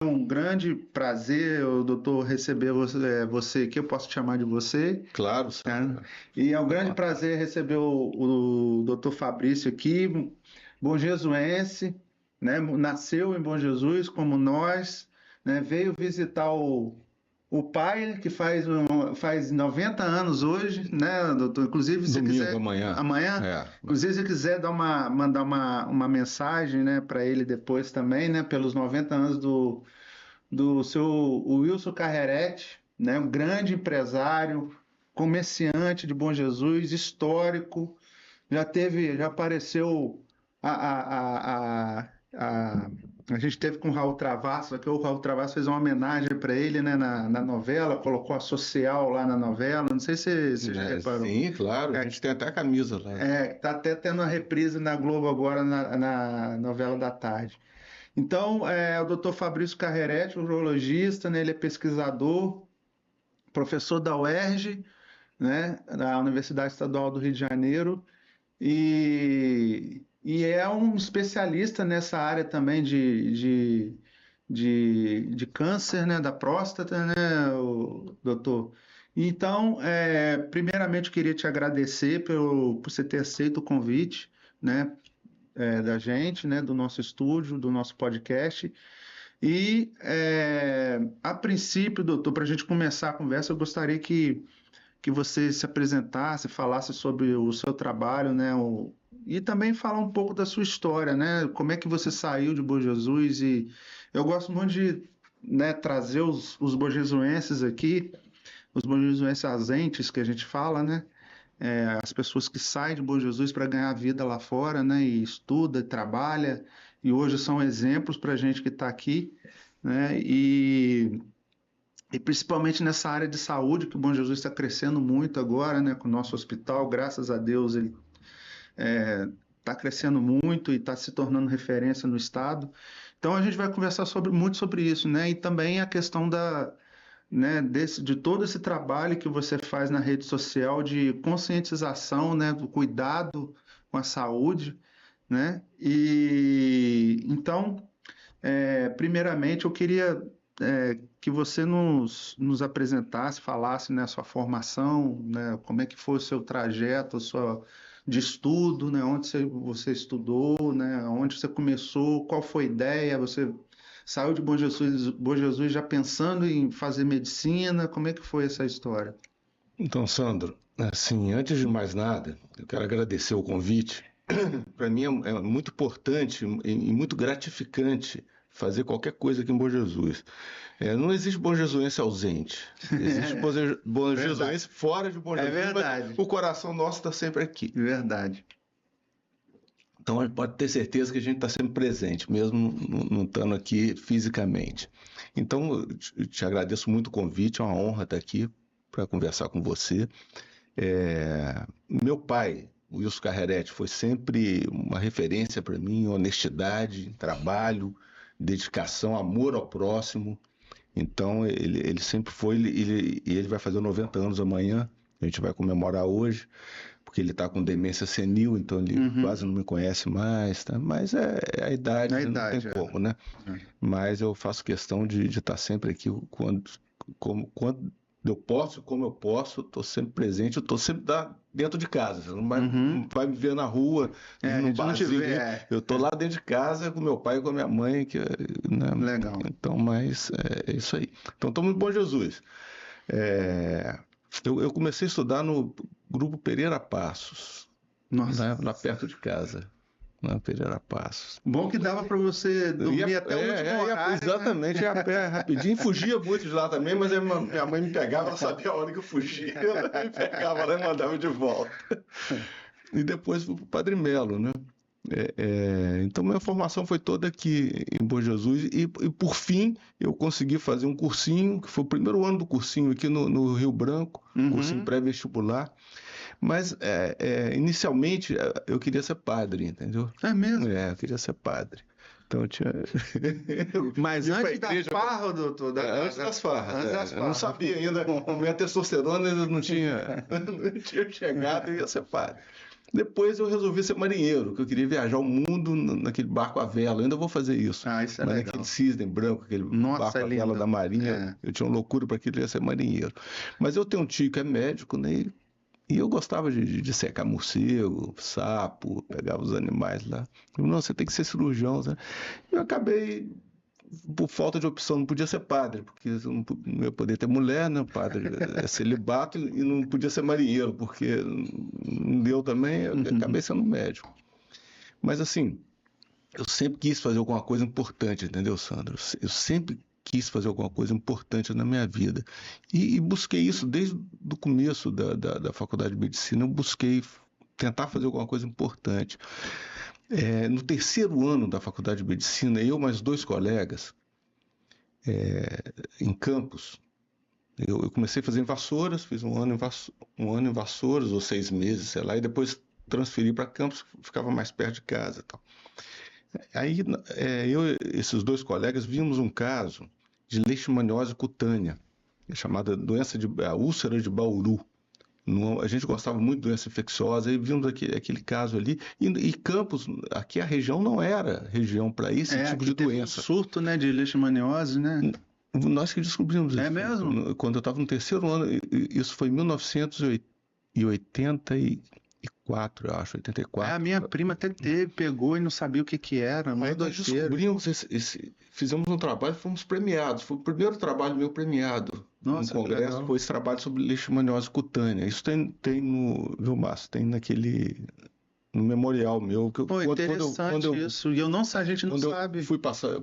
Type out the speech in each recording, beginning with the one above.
É um grande prazer, doutor, receber você aqui. Eu posso te chamar de você, Claro, né? Sandra. E é um grande Ó, prazer receber o doutor Fabrício aqui, bom jesuense, né? Nasceu em Bom Jesus, como nós, né? Veio visitar o pai, que faz 90 anos hoje, né, doutor? Inclusive, se domingo, quiser, amanhã. amanhã, É. inclusive, se quiser mandar uma mensagem, né, para ele depois também, né, pelos 90 anos do seu o Wilson Carrerete, né, um grande empresário, comerciante de Bom Jesus, histórico, já apareceu a, a, a, a, a gente teve com o Raul Travassos, aqui o Raul Travassos fez uma homenagem para ele, né, na novela, colocou a social lá na novela, não sei se você já reparou. Sim, claro, a gente tem até a camisa lá. Tá até tendo a reprise na Globo agora na novela da tarde. Então, o doutor Fabrício Carrerete, urologista, né, ele é pesquisador, professor da UERJ, né, da Universidade Estadual do Rio de Janeiro, e é um especialista nessa área também de câncer, né, da próstata, né, o doutor. Então, primeiramente, eu queria te agradecer por você ter aceito o convite, né, da gente, né, do nosso estúdio, do nosso podcast. E, a princípio, doutor, para a gente começar a conversa, eu gostaria que você se apresentasse, falasse sobre o seu trabalho, né? E também falar um pouco da sua história, né? Como é que você saiu de Bom Jesus e eu gosto muito de, né, trazer os bojesuenses aqui, os bojesuenses ausentes que a gente fala, né? As pessoas que saem de Bom Jesus para ganhar vida lá fora, né? E estuda, trabalha e hoje são exemplos para a gente que está aqui, né? E principalmente nessa área de saúde, que o Bom Jesus está crescendo muito agora, né, com o nosso hospital, graças a Deus ele está crescendo muito e está se tornando referência no estado. Então a gente vai conversar muito sobre isso, né, e também a questão né, de todo esse trabalho que você faz na rede social de conscientização, né, do cuidado com a saúde, né, e então primeiramente, eu queria que você nos apresentasse, falasse, né, a sua formação, né, como é que foi o seu trajeto, de estudo, né, onde você estudou, né, onde você começou, qual foi a ideia, você saiu de Bom Jesus já pensando em fazer medicina, como é que foi essa história? Então, Sandro, assim, antes de mais nada, eu quero agradecer o convite. Para mim é muito importante e muito gratificante fazer qualquer coisa aqui em Bom Jesus. Não existe bom jesuense ausente. Existe bom Verdade. jesuense fora de Bom É Jesus, mas verdade. o coração nosso está sempre aqui. Verdade. Então, a gente pode ter certeza que a gente está sempre presente, mesmo não estando aqui fisicamente. Então, eu te agradeço muito o convite, é uma honra estar aqui para conversar com você. Meu pai, o Wilson Carrerete, foi sempre uma referência para mim, honestidade, trabalho, dedicação, amor ao próximo. Então, ele sempre foi, ele vai fazer 90 anos amanhã, a gente vai comemorar hoje, porque ele está com demência senil, então ele quase não me conhece mais, tá? Mas é a idade, Na não tem idade, como, né? Mas eu faço questão de estar sempre aqui quando eu posso, como eu posso, estou sempre presente, eu estou sempre dentro de casa. Você não vai me ver na rua, A no gente não te barzinho. vê, Eu estou lá dentro de casa com meu pai e com a minha mãe, né? legal. Então, mas é isso aí. Então, estou muito bom, Jesus. Eu comecei a estudar no Grupo Pereira Passos, Nossa. lá perto de casa, na Pereira Passos. Bom que dava para você dormir até o último horário, exatamente, né? ia a pé rapidinho, fugia muito de lá também, mas minha mãe me pegava, ela sabia a hora que eu fugia, ela me pegava lá e mandava de volta. E depois fui para o Padre Melo, né? Então minha formação foi toda aqui em Bom Jesus e por fim eu consegui fazer um cursinho, que foi o primeiro ano do cursinho aqui no Rio Branco, cursinho pré-vestibular, mas inicialmente eu queria ser padre, entendeu? É mesmo? Eu queria ser padre. Então eu tinha. Mas Eu antes da farra, doutor? Antes das farras. Antes das Eu não farras. sabia ainda, minha testosterona ainda não tinha chegado e ia ser padre. Depois eu resolvi ser marinheiro, que eu queria viajar o mundo naquele barco à vela. Eu ainda vou fazer isso. Ah, isso é Mas legal. naquele cisne branco, aquele Nossa, barco é à vela lindo. da Marinha, É. eu tinha uma loucura para querer ser marinheiro. Mas eu tenho um tio que é médico, né? E eu gostava de secar morcego, sapo, pegava os animais lá. Eu, não, você tem que ser cirurgião, né? Eu acabei, por falta de opção, não podia ser padre, porque eu não ia poder ter mulher, né? Padre é celibato e não podia ser marinheiro, porque não deu também, eu acabei sendo médico. Mas assim, eu sempre quis fazer alguma coisa importante, entendeu, Sandro? Eu sempre quis fazer alguma coisa importante na minha vida. E busquei isso desde o começo da faculdade de medicina, eu busquei tentar fazer alguma coisa importante. No terceiro ano da faculdade de medicina, eu mais 2 colegas, em Campos, eu comecei a fazer em Vassouras, fiz um ano em Vassouras, ou 6 meses, sei lá, e depois transferi para Campos, ficava mais perto de casa e tal. Aí eu e esses 2 colegas vimos um caso de leishmaniose cutânea, chamada a úlcera de Bauru. A gente gostava muito de doença infecciosa, e vimos aquele caso ali. E Campos, aqui a região não era região para esse tipo Aqui de teve doença. um surto, né, de leishmaniose, né? Nós que descobrimos isso. É mesmo? Quando eu estava no terceiro ano, isso foi em 1984, eu acho, A 84. minha prima até pegou e não sabia o que que era, uma Aí nós doideira. descobrimos fizemos um trabalho e fomos premiados. Foi o primeiro trabalho meu premiado num Nossa, que congresso, legal. foi esse trabalho sobre leishmaniose cutânea. Isso tem no, viu, Márcio? Tem no memorial meu. Pô, interessante isso. E a gente não sabe.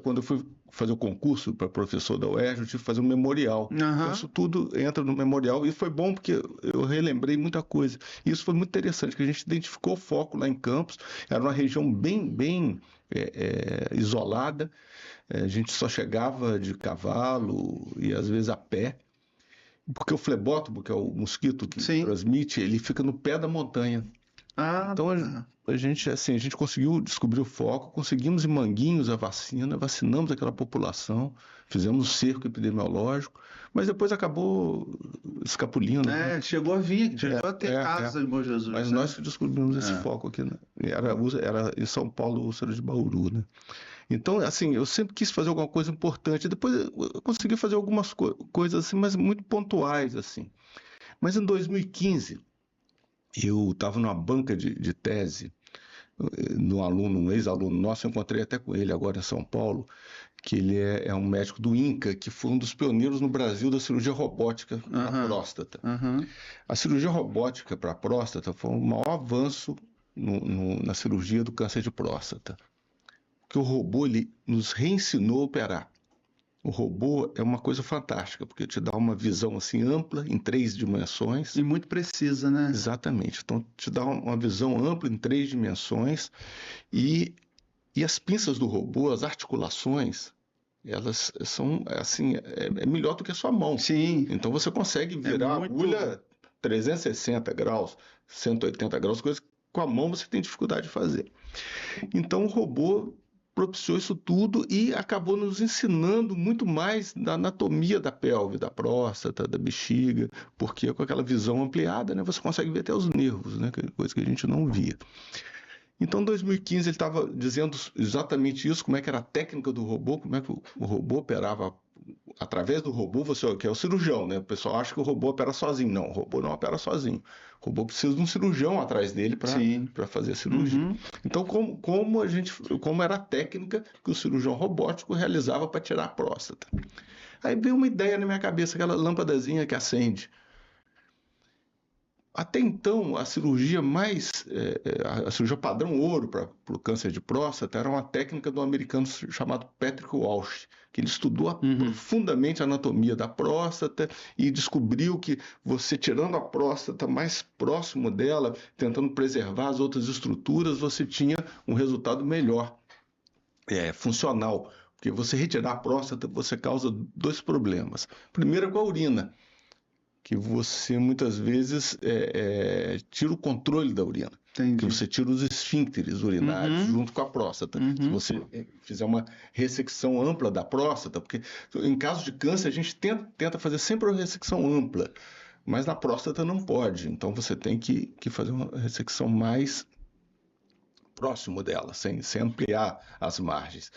Quando eu fui fazer o concurso para professor da UERJ, eu tive que fazer um memorial. Então, isso tudo entra no memorial e foi bom porque eu relembrei muita coisa. E isso foi muito interessante, que a gente identificou o foco lá em Campos. Era uma região bem isolada. A gente só chegava de cavalo e às vezes a pé. Porque o flebótomo, que é o mosquito que transmite, ele fica no pé da montanha. Então a gente conseguiu descobrir o foco, conseguimos em Manguinhos a vacina, vacinamos aquela população, fizemos um cerco epidemiológico, mas depois acabou escapulindo. Né? Chegou a ter casos em Bom Jesus. Mas nós que descobrimos esse foco aqui, né? Era em São Paulo, úlcera de Bauru, né? Então, assim, eu sempre quis fazer alguma coisa importante. Depois eu consegui fazer algumas coisas assim, mas muito pontuais, assim. Mas em 2015 eu estava numa banca de tese, um ex-aluno nosso, eu encontrei até com ele agora em São Paulo, que ele é um médico do INCA, que foi um dos pioneiros no Brasil da cirurgia robótica para próstata. A cirurgia robótica para próstata foi o maior avanço na cirurgia do câncer de próstata. Porque o robô ele nos reensinou a operar. O robô é uma coisa fantástica, porque te dá uma visão assim ampla, em 3 dimensões. E muito precisa, né? Exatamente. Então, te dá uma visão ampla em 3 dimensões. E as pinças do robô, as articulações, elas são, assim, é melhor do que a sua mão. Sim. Então, você consegue virar a agulha 360 graus, 180 graus, coisas que com a mão você tem dificuldade de fazer. Então, o robô propiciou isso tudo e acabou nos ensinando muito mais da anatomia da pelve, da próstata, da bexiga, porque com aquela visão ampliada, né, você consegue ver até os nervos, né, coisa que a gente não via. Então, em 2015, ele estava dizendo exatamente isso, como é que era a técnica do robô, como é que o robô operava. Através do robô, você que é o cirurgião, né? O pessoal acha que o robô opera sozinho. Não, o robô não opera sozinho. O robô precisa de um cirurgião atrás dele para fazer a cirurgia. Então, como era a técnica que o cirurgião robótico realizava para tirar a próstata? Aí veio uma ideia na minha cabeça, aquela lâmpadazinha que acende. Até então, a cirurgia a cirurgia padrão ouro para o câncer de próstata era uma técnica do americano chamado Patrick Walsh, que ele estudou profundamente a anatomia da próstata e descobriu que você tirando a próstata mais próximo dela, tentando preservar as outras estruturas, você tinha um resultado melhor, funcional. Porque você retirar a próstata, você causa 2 problemas. Primeiro é com a urina, que você muitas vezes tira o controle da urina. Entendi. Que você tira os esfíncteres urinários junto com a próstata. Se você fizer uma ressecção ampla da próstata, porque em caso de câncer a gente tenta fazer sempre uma ressecção ampla, Mas na próstata não pode, então você tem que fazer uma ressecção mais próximo dela, sem ampliar as margens.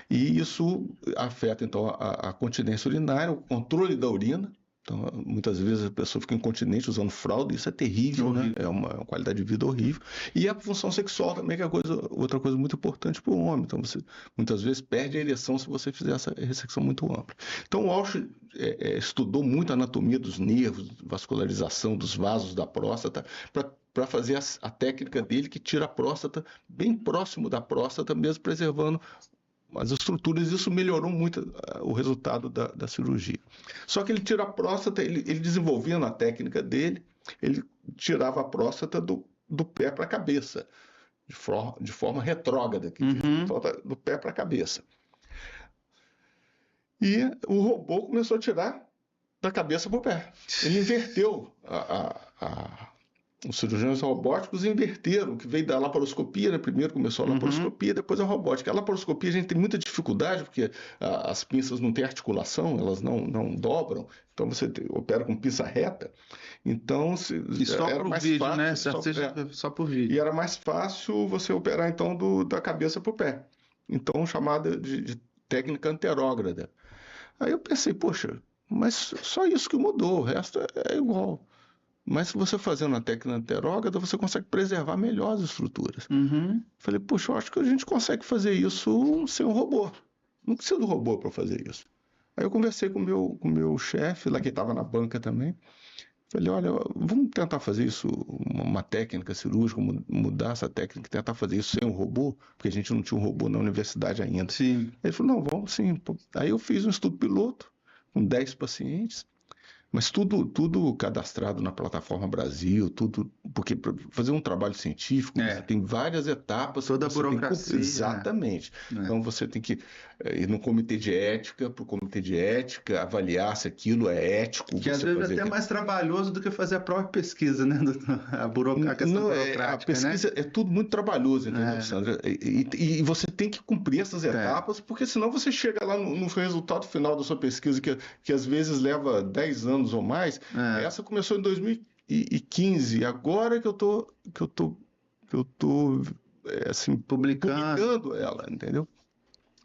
E isso afeta, então, a continência urinária, o controle da urina. Então, muitas vezes a pessoa fica incontinente usando fralda, isso é terrível, né? É uma qualidade de vida horrível. E a função sexual também, que é outra coisa muito importante para o homem. Então, você muitas vezes perde a ereção se você fizer essa ressecção muito ampla. Então, o Walsh estudou muito a anatomia dos nervos, vascularização dos vasos da próstata, para fazer a técnica dele, que tira a próstata bem próximo da próstata, mesmo preservando as estruturas. Isso melhorou muito o resultado da cirurgia. Só que ele tira a próstata, ele desenvolvia na técnica dele, ele tirava a próstata do pé para a cabeça, de forma retrógrada, do pé para a cabeça. E o robô começou a tirar da cabeça para o pé. Ele inverteu os cirurgiões robóticos inverteram, que veio da laparoscopia, né? Primeiro começou a laparoscopia, depois a robótica. A laparoscopia a gente tem muita dificuldade, porque as pinças não têm articulação, elas não dobram, então você opera com pinça reta. Então, e só por vídeo, fácil, né? Só por vídeo. E era mais fácil você operar, então, da cabeça para o pé. Então, chamada de técnica anterógrada. Aí eu pensei, poxa, mas só isso que mudou, o resto é igual. Mas se você fazendo a técnica anterógrada, você consegue preservar melhor as estruturas. Falei, puxa, eu acho que a gente consegue fazer isso sem um robô. Não precisa do robô para fazer isso. Aí eu conversei com o meu chefe, lá que estava na banca também. Falei, olha, vamos tentar fazer isso, uma técnica cirúrgica, mudar essa técnica, tentar fazer isso sem um robô, porque a gente não tinha um robô na universidade ainda. Sim. Ele falou, não, vamos sim. Aí eu fiz um estudo piloto com 10 pacientes. Mas tudo cadastrado na plataforma Brasil, tudo, porque para fazer um trabalho científico, você tem várias etapas. Toda a burocracia. Exatamente. Então você tem que ir no comitê de ética, para o comitê de ética, avaliar se aquilo é ético. Que às vezes é até mais trabalhoso do que fazer a própria pesquisa, né? A questão burocrática. A pesquisa é tudo muito trabalhoso, entendeu, Sandra? E você tem que cumprir essas etapas, porque senão você chega lá no resultado final da sua pesquisa, que às vezes leva 10 anos ou mais. Essa começou em 2015, agora que eu tô assim, publicando ela, entendeu?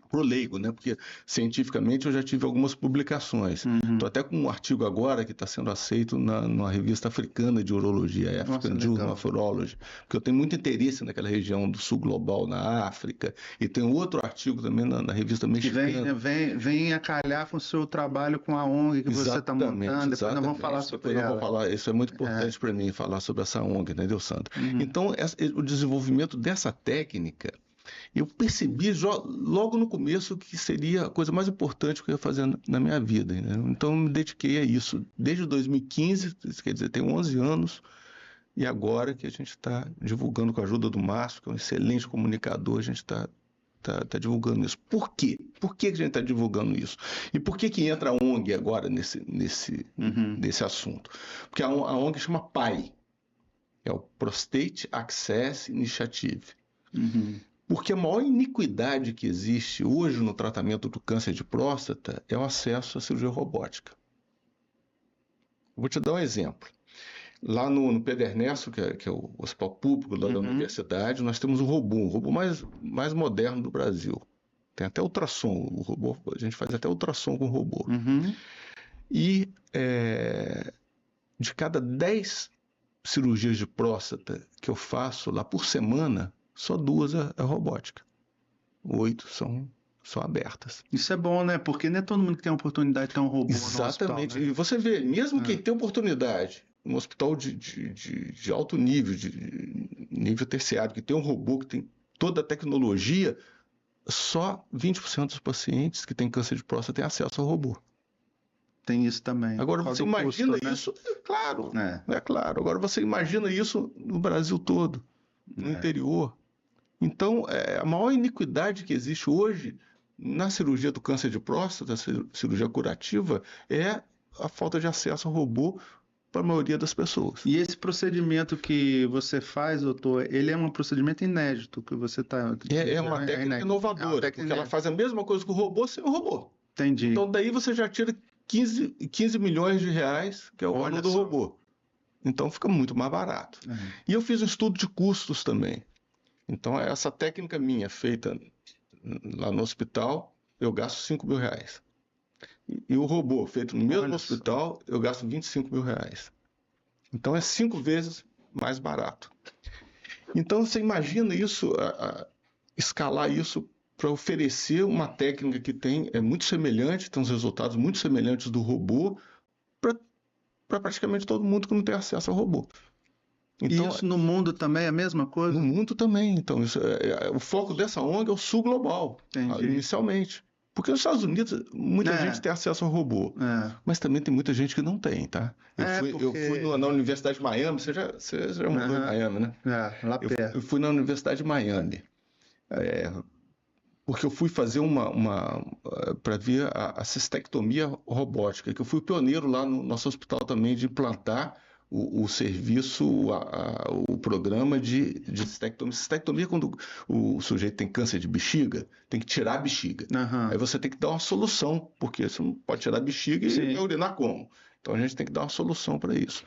Pro leigo, né? Porque cientificamente eu já tive algumas publicações. Estou até com um artigo agora que está sendo aceito numa revista africana de urologia, African Journal of Urology, porque eu tenho muito interesse naquela região do sul global, na África, e tem outro artigo também na revista mexicana. Que vem a calhar com o seu trabalho com a ONG que você está montando, depois nós vamos falar sobre ela. Isso é muito importante para mim, falar sobre essa ONG, entendeu, Sandra? Então, o desenvolvimento dessa técnica, eu percebi logo no começo que seria a coisa mais importante que eu ia fazer na minha vida, né? Então eu me dediquei a isso desde 2015, quer dizer, tem 11 anos, e agora que a gente está divulgando com a ajuda do Márcio, que é um excelente comunicador, a gente está divulgando isso. Por quê? Por que a gente está divulgando isso? E por que entra a ONG agora nesse assunto? Porque a ONG chama PAI, é o Prostate Access Initiative. Porque a maior iniquidade que existe hoje no tratamento do câncer de próstata é o acesso à cirurgia robótica. Vou te dar um exemplo. Lá no Pedro Ernesto, que é o hospital público lá da universidade, nós temos um robô mais moderno do Brasil. Tem até ultrassom, o robô, a gente faz até ultrassom com o robô. E de cada 10 cirurgias de próstata que eu faço lá por semana, só 2 é robótica. 8 são abertas. Isso é bom, né? Porque não é todo mundo que tem a oportunidade de ter um robô no hospital. Exatamente. E você vê, mesmo quem tem oportunidade, um hospital de alto nível, de nível terciário, que tem um robô, que tem toda a tecnologia, só 20% dos pacientes que têm câncer de próstata têm acesso ao robô. Tem isso também. Agora você imagina isso, claro. Agora você imagina isso no Brasil todo, no interior. Então, a maior iniquidade que existe hoje na cirurgia do câncer de próstata, cirurgia curativa, é a falta de acesso ao robô para a maioria das pessoas. E esse procedimento que você faz, doutor, ele é um procedimento inédito que você está... É uma técnica inovadora, porque ela faz a mesma coisa que o robô sem o robô. Entendi. Então, daí você já tira 15 milhões de reais, que é o Olha valor do só. robô. Então fica muito mais barato. E eu fiz um estudo de custos também. Então, essa técnica minha, feita lá no hospital, eu gasto 5 mil reais. E o robô, feito no mesmo Olha hospital, eu gasto 25 mil reais. Então, é 5 vezes mais barato. Então, você imagina isso, escalar isso para oferecer uma técnica que é muito semelhante, tem uns resultados muito semelhantes do robô, para praticamente todo mundo que não tem acesso ao robô. Então, E isso no mundo também é a mesma coisa? no mundo também. Então, o foco dessa ONG é o sul global, Entendi. inicialmente. Porque nos Estados Unidos, muita É. gente tem acesso ao robô. É. Mas também tem muita gente que não tem, tá? Eu fui na Universidade de Miami, você já morou em Miami, né? Lá perto. Eu fui na Universidade de Miami. Porque eu fui fazer para ver a cistectomia robótica, que eu fui pioneiro lá no nosso hospital também de implantar o serviço, o programa de cistectomia. Cistectomia é quando o sujeito tem câncer de bexiga, tem que tirar a bexiga. Aí você tem que dar uma solução, porque você não pode tirar a bexiga e urinar como? Então a gente tem que dar uma solução para isso.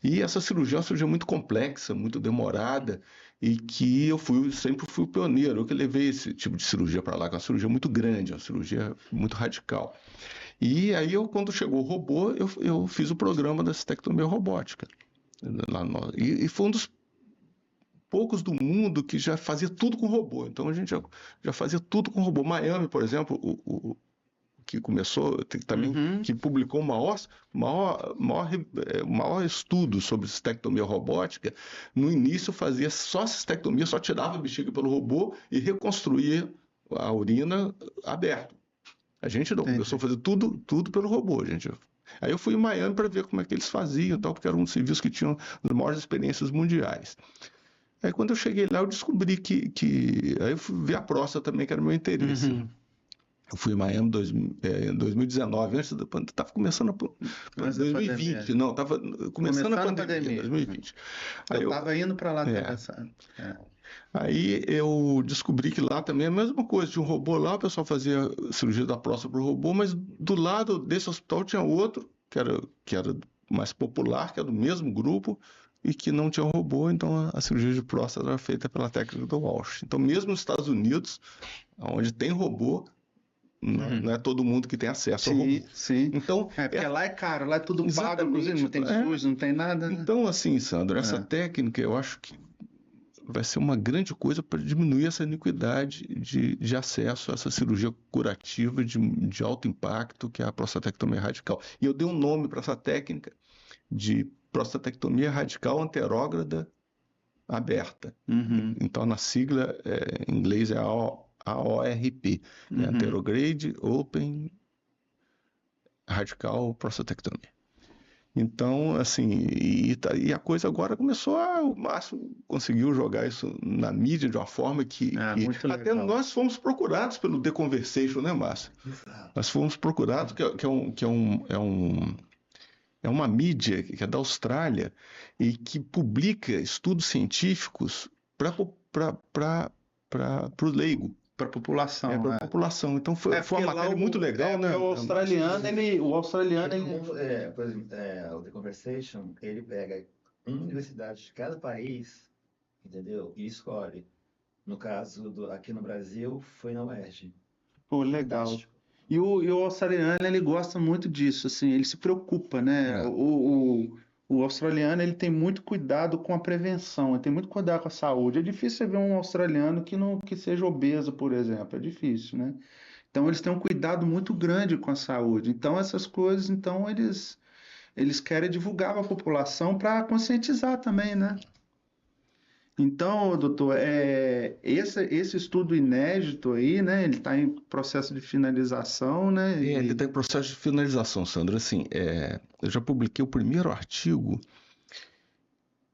E essa cirurgia é uma cirurgia muito complexa, muito demorada, e que eu sempre fui o pioneiro. Eu que levei esse tipo de cirurgia para lá, que é uma cirurgia muito grande, uma cirurgia muito radical. E aí, quando chegou o robô, eu fiz o programa da cistectomia robótica. E foi um dos poucos do mundo que já fazia tudo com robô. Então, a gente já fazia tudo com robô. Miami, por exemplo, que começou, também, que publicou o maior estudo sobre cistectomia robótica, no início fazia só cistectomia, só tirava a bexiga pelo robô e reconstruía a urina aberto. A gente não, começou a fazer tudo pelo robô, gente. Aí eu fui em Miami para ver como é que eles faziam, tal, porque era um serviço que tinha as maiores experiências mundiais. Aí quando eu cheguei lá, eu descobri aí eu fui ver a próstata também, que era o meu interesse. Eu fui em Miami em 2019, antes da pandemia, estava começando 2020, não, estava começando a pandemia, 2020. Aí eu estava indo para lá também. Aí eu descobri que lá também é a mesma coisa, tinha um robô lá, o pessoal fazia cirurgia da próstata para o robô, mas do lado desse hospital tinha outro, que era mais popular, que era do mesmo grupo, e que não tinha robô, então a cirurgia de próstata era feita pela técnica do Walsh. Então, mesmo nos Estados Unidos, onde tem robô, não é todo mundo que tem acesso ao robô. Sim. Então, porque lá é caro, lá é tudo pago, inclusive, não tem SUS, não tem nada. Né? Então, assim, Sandro, essa técnica eu acho que vai ser uma grande coisa para diminuir essa iniquidade de acesso a essa cirurgia curativa de alto impacto, que é a prostatectomia radical. E eu dei um nome para essa técnica de prostatectomia radical anterógrada aberta. Então, na sigla em inglês é AORP, é Anterograde Open Radical Prostatectomia. Então, assim, e a coisa agora começou o Márcio conseguiu jogar isso na mídia de uma forma que até nós fomos procurados pelo The Conversation, né, Márcio? Exato. Nós fomos procurados, é uma mídia que é da Austrália e que publica estudos científicos para o leigo. Para a população. Para a população. Então foi uma matéria muito legal, né? O australiano, por exemplo, o The Conversation, ele pega uma universidade de cada país, entendeu? E escolhe. No caso, aqui no Brasil, foi na UERJ. Pô, legal. Fantástico. E o australiano, ele gosta muito disso, assim, ele se preocupa, né? O australiano, ele tem muito cuidado com a prevenção, ele tem muito cuidado com a saúde. É difícil você ver um australiano que seja obeso, por exemplo, é difícil, né? Então, eles têm um cuidado muito grande com a saúde. Então, essas coisas, então, eles querem divulgar para a população para conscientizar também, né? Então, doutor, esse estudo inédito aí, né? Ele está em processo de finalização, né? Ele está em processo de finalização, Sandro. Assim, eu já publiquei o primeiro artigo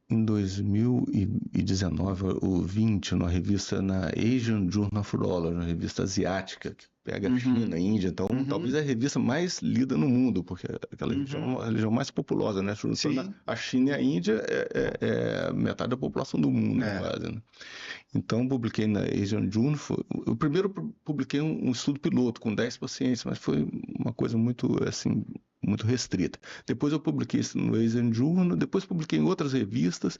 em 2019 ou 20, na revista, na Asian Journal of Urology, uma revista asiática, que pega a China, a Índia. Então, talvez é a revista mais lida no mundo, porque aquela região é a região mais populosa, né? A China e a Índia é metade da população do mundo, quase, né? Então, publiquei na Asian Journal. Eu primeiro publiquei um estudo piloto com 10 pacientes, mas foi uma coisa muito, assim, muito restrita. Depois eu publiquei isso no Asian Journal, depois publiquei em outras revistas,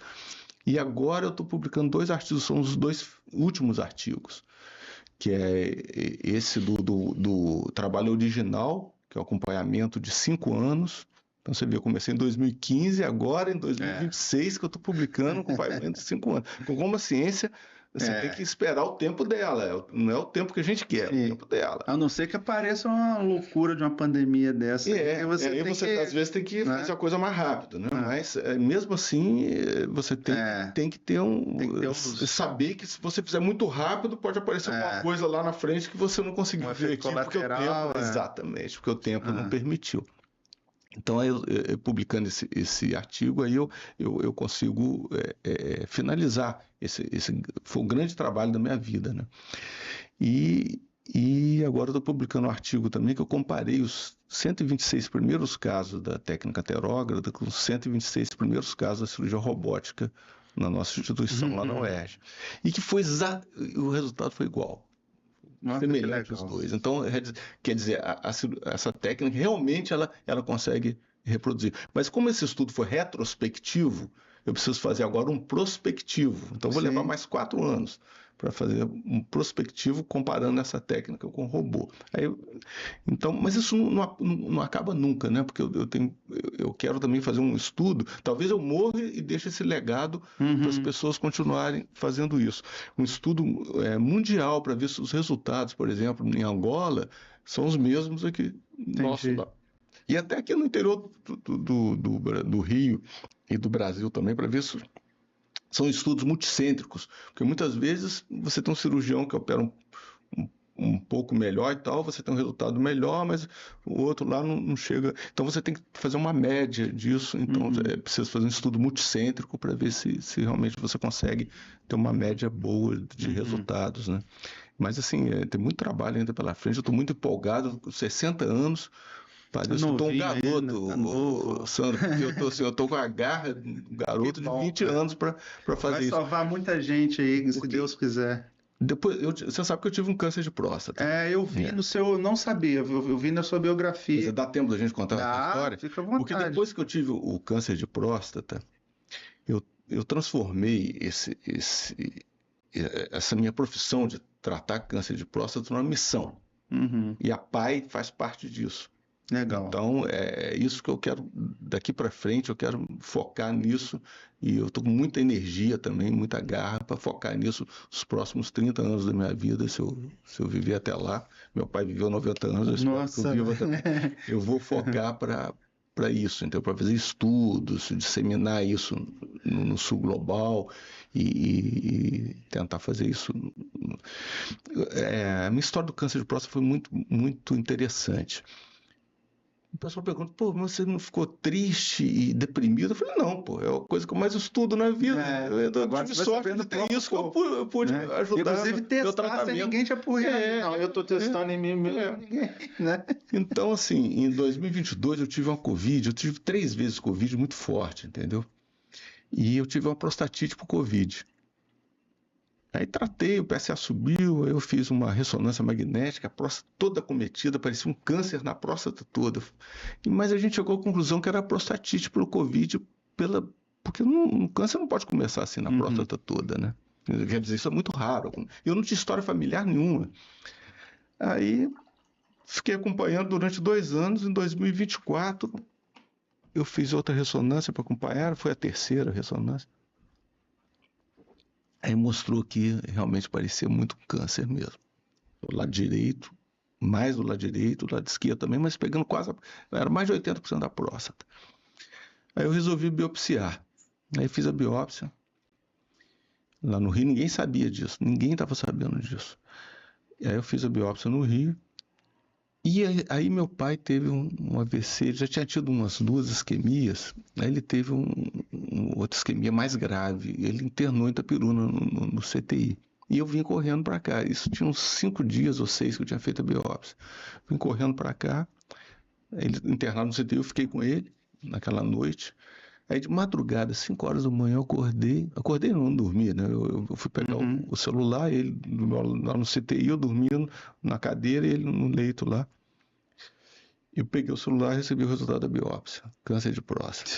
e agora eu estou publicando 2 artigos, são os 2 últimos artigos, que é esse do trabalho original, que é o acompanhamento de 5 anos. Então você vê, eu comecei em 2015, agora em 2026 que eu estou publicando com acompanhamento de 5 anos. Como a ciência, você tem que esperar o tempo dela, não é o tempo que a gente quer, é o tempo dela. A não ser que apareça uma loucura de uma pandemia dessa. Aí você às vezes tem que fazer a coisa mais rápido, né? Mas mesmo assim, você tem que ter saber que se você fizer muito rápido, pode aparecer alguma coisa lá na frente que você não conseguiu ver aqui, porque o tempo, exatamente, porque o tempo não permitiu. Então, eu publicando esse artigo, aí eu consigo finalizar. Esse foi um grande trabalho da minha vida, né? E agora eu estou publicando um artigo também que eu comparei os 126 primeiros casos da técnica aterógrada com os 126 primeiros casos da cirurgia robótica na nossa instituição lá na UERJ. E que o resultado foi igual. Semelhante os dois. Então, quer dizer, essa técnica realmente ela consegue reproduzir. Mas como esse estudo foi retrospectivo, eu preciso fazer agora um prospectivo. Então, vou levar mais 4 anos para fazer um prospectivo comparando essa técnica com o robô. Mas isso não acaba nunca, né? Porque eu quero também fazer um estudo. Talvez eu morra e deixe esse legado para as pessoas continuarem fazendo isso. Um estudo mundial para ver se os resultados, por exemplo, em Angola, são os mesmos aqui nossos lá. E até aqui no interior do Rio e do Brasil também, para ver se são estudos multicêntricos, porque muitas vezes você tem um cirurgião que opera um pouco melhor e tal, você tem um resultado melhor, mas o outro lá não chega. Então você tem que fazer uma média disso, então é preciso fazer um estudo multicêntrico para ver se realmente você consegue ter uma média boa de resultados, né? Mas assim, tem muito trabalho ainda pela frente, eu estou muito empolgado, com 60 anos, parece que eu estou um garoto, Sandro, porque eu estou com a garra um garoto de 20 anos para fazer isso. Vai salvar muita gente aí, se Deus quiser. Depois, você sabe que eu tive um câncer de próstata. Eu vi no seu... Não sabia, eu vi na sua biografia. Mas dá tempo da gente contar essa história? Fica à vontade. Porque depois que eu tive o câncer de próstata, eu transformei essa minha profissão de tratar câncer de próstata numa missão. E a PAI faz parte disso. Legal. Então, é isso que eu quero, daqui para frente, eu quero focar nisso, e eu estou com muita energia também, muita garra para focar nisso os próximos 30 anos da minha vida, se eu viver até lá. Meu pai viveu 90 anos, eu espero que eu viva também. Eu vou focar para isso, então, para fazer estudos, disseminar isso no sul global e tentar fazer isso. A minha história do câncer de próstata foi muito, muito interessante. O pessoal pergunta, mas você não ficou triste e deprimido? Eu falei, não, é a coisa que eu mais estudo na vida. Eu tive sorte de ter isso, que eu pude ajudar. Inclusive testar sem ninguém te apoiar. Não, eu estou testando em mim mesmo, ninguém, né? Então, assim, em 2022 eu tive uma Covid, eu tive 3 vezes Covid muito forte, entendeu? E eu tive uma prostatite por Covid. Aí tratei, o PSA subiu, aí eu fiz uma ressonância magnética, a próstata toda acometida, parecia um câncer na próstata toda. Mas a gente chegou à conclusão que era prostatite pelo Covid, porque o câncer não pode começar assim na próstata toda, né? Quer dizer, isso é muito raro. Eu não tinha história familiar nenhuma. Aí fiquei acompanhando durante 2 anos, em 2024 eu fiz outra ressonância para acompanhar, foi a 3ª ressonância. Aí mostrou que realmente parecia muito câncer mesmo. Do lado direito, mais do lado direito, do lado esquerdo também, mas pegando quase... Era mais de 80% da próstata. Aí eu resolvi biopsiar. Aí fiz a biópsia. Lá no Rio ninguém sabia disso, ninguém estava sabendo disso. E aí eu fiz a biópsia no Rio. E aí meu pai teve um AVC, ele já tinha tido umas 2 isquemias, aí ele teve outra isquemia mais grave, e ele internou em Itapiruna, no CTI. E eu vim correndo para cá, isso tinha uns 5 dias ou 6 que eu tinha feito a biópsia. Vim correndo para cá, ele internado no CTI, eu fiquei com ele naquela noite. Aí de madrugada, 5 horas da manhã, eu acordei não dormi, né? Eu fui pegar o celular, ele lá no CTI, eu dormindo na cadeira e ele no leito lá. Eu peguei o celular e recebi o resultado da biópsia. Câncer de próstata.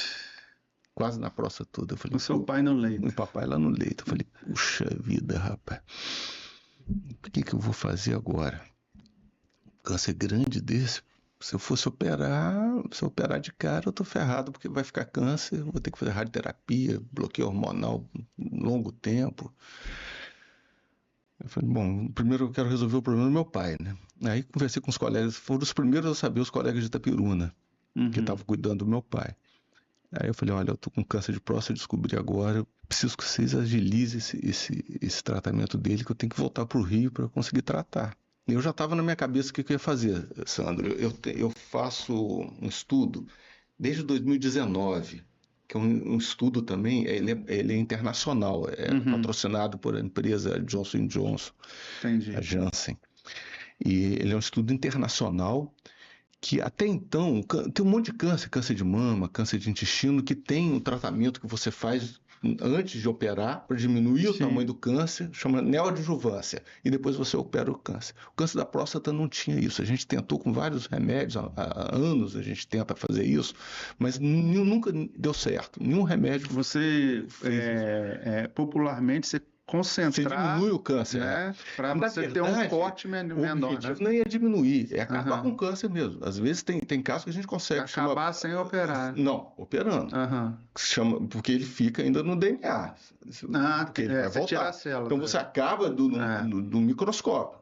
Quase na próstata toda. Eu falei, O seu pai no leito. o papai lá no leito. Eu falei, puxa vida, rapaz. O que eu vou fazer agora? Câncer grande desse? Se eu fosse operar, se eu operar de cara, eu tô ferrado, porque vai ficar câncer, eu vou ter que fazer radioterapia, bloqueio hormonal longo tempo. Eu falei, bom, primeiro eu quero resolver o problema do meu pai, né? Aí conversei com os colegas, foram os primeiros a saber, os colegas de Itapiruna, que estavam cuidando do meu pai. Aí eu falei, olha, eu tô com câncer de próstata, eu descobri agora, eu preciso que vocês agilizem esse tratamento dele, que eu tenho que voltar pro Rio para conseguir tratar. Eu já estava na minha cabeça o que eu ia fazer, Sandro. Eu faço um estudo desde 2019, que é um estudo também, ele é internacional, é patrocinado por a empresa Johnson & Johnson, Entendi. a Janssen. E ele é um estudo internacional que até então tem um monte de câncer de mama, câncer de intestino, que tem um tratamento que você faz antes de operar para diminuir o tamanho do câncer, chama neoadjuvância, e depois você opera o câncer. O câncer da próstata não tinha isso. A gente tentou com vários remédios, há anos a gente tenta fazer isso, mas nunca deu certo. Nenhum remédio. Você, popularmente, você concentrar, diminui o câncer, né, para você ter um corte menor, o objetivo não é diminuir, é acabar com o câncer mesmo. Às vezes tem casos que a gente consegue acabar sem operar. Não, operando. Porque ele fica ainda no DNA. Porque ele vai voltar. Então você acaba do microscópio.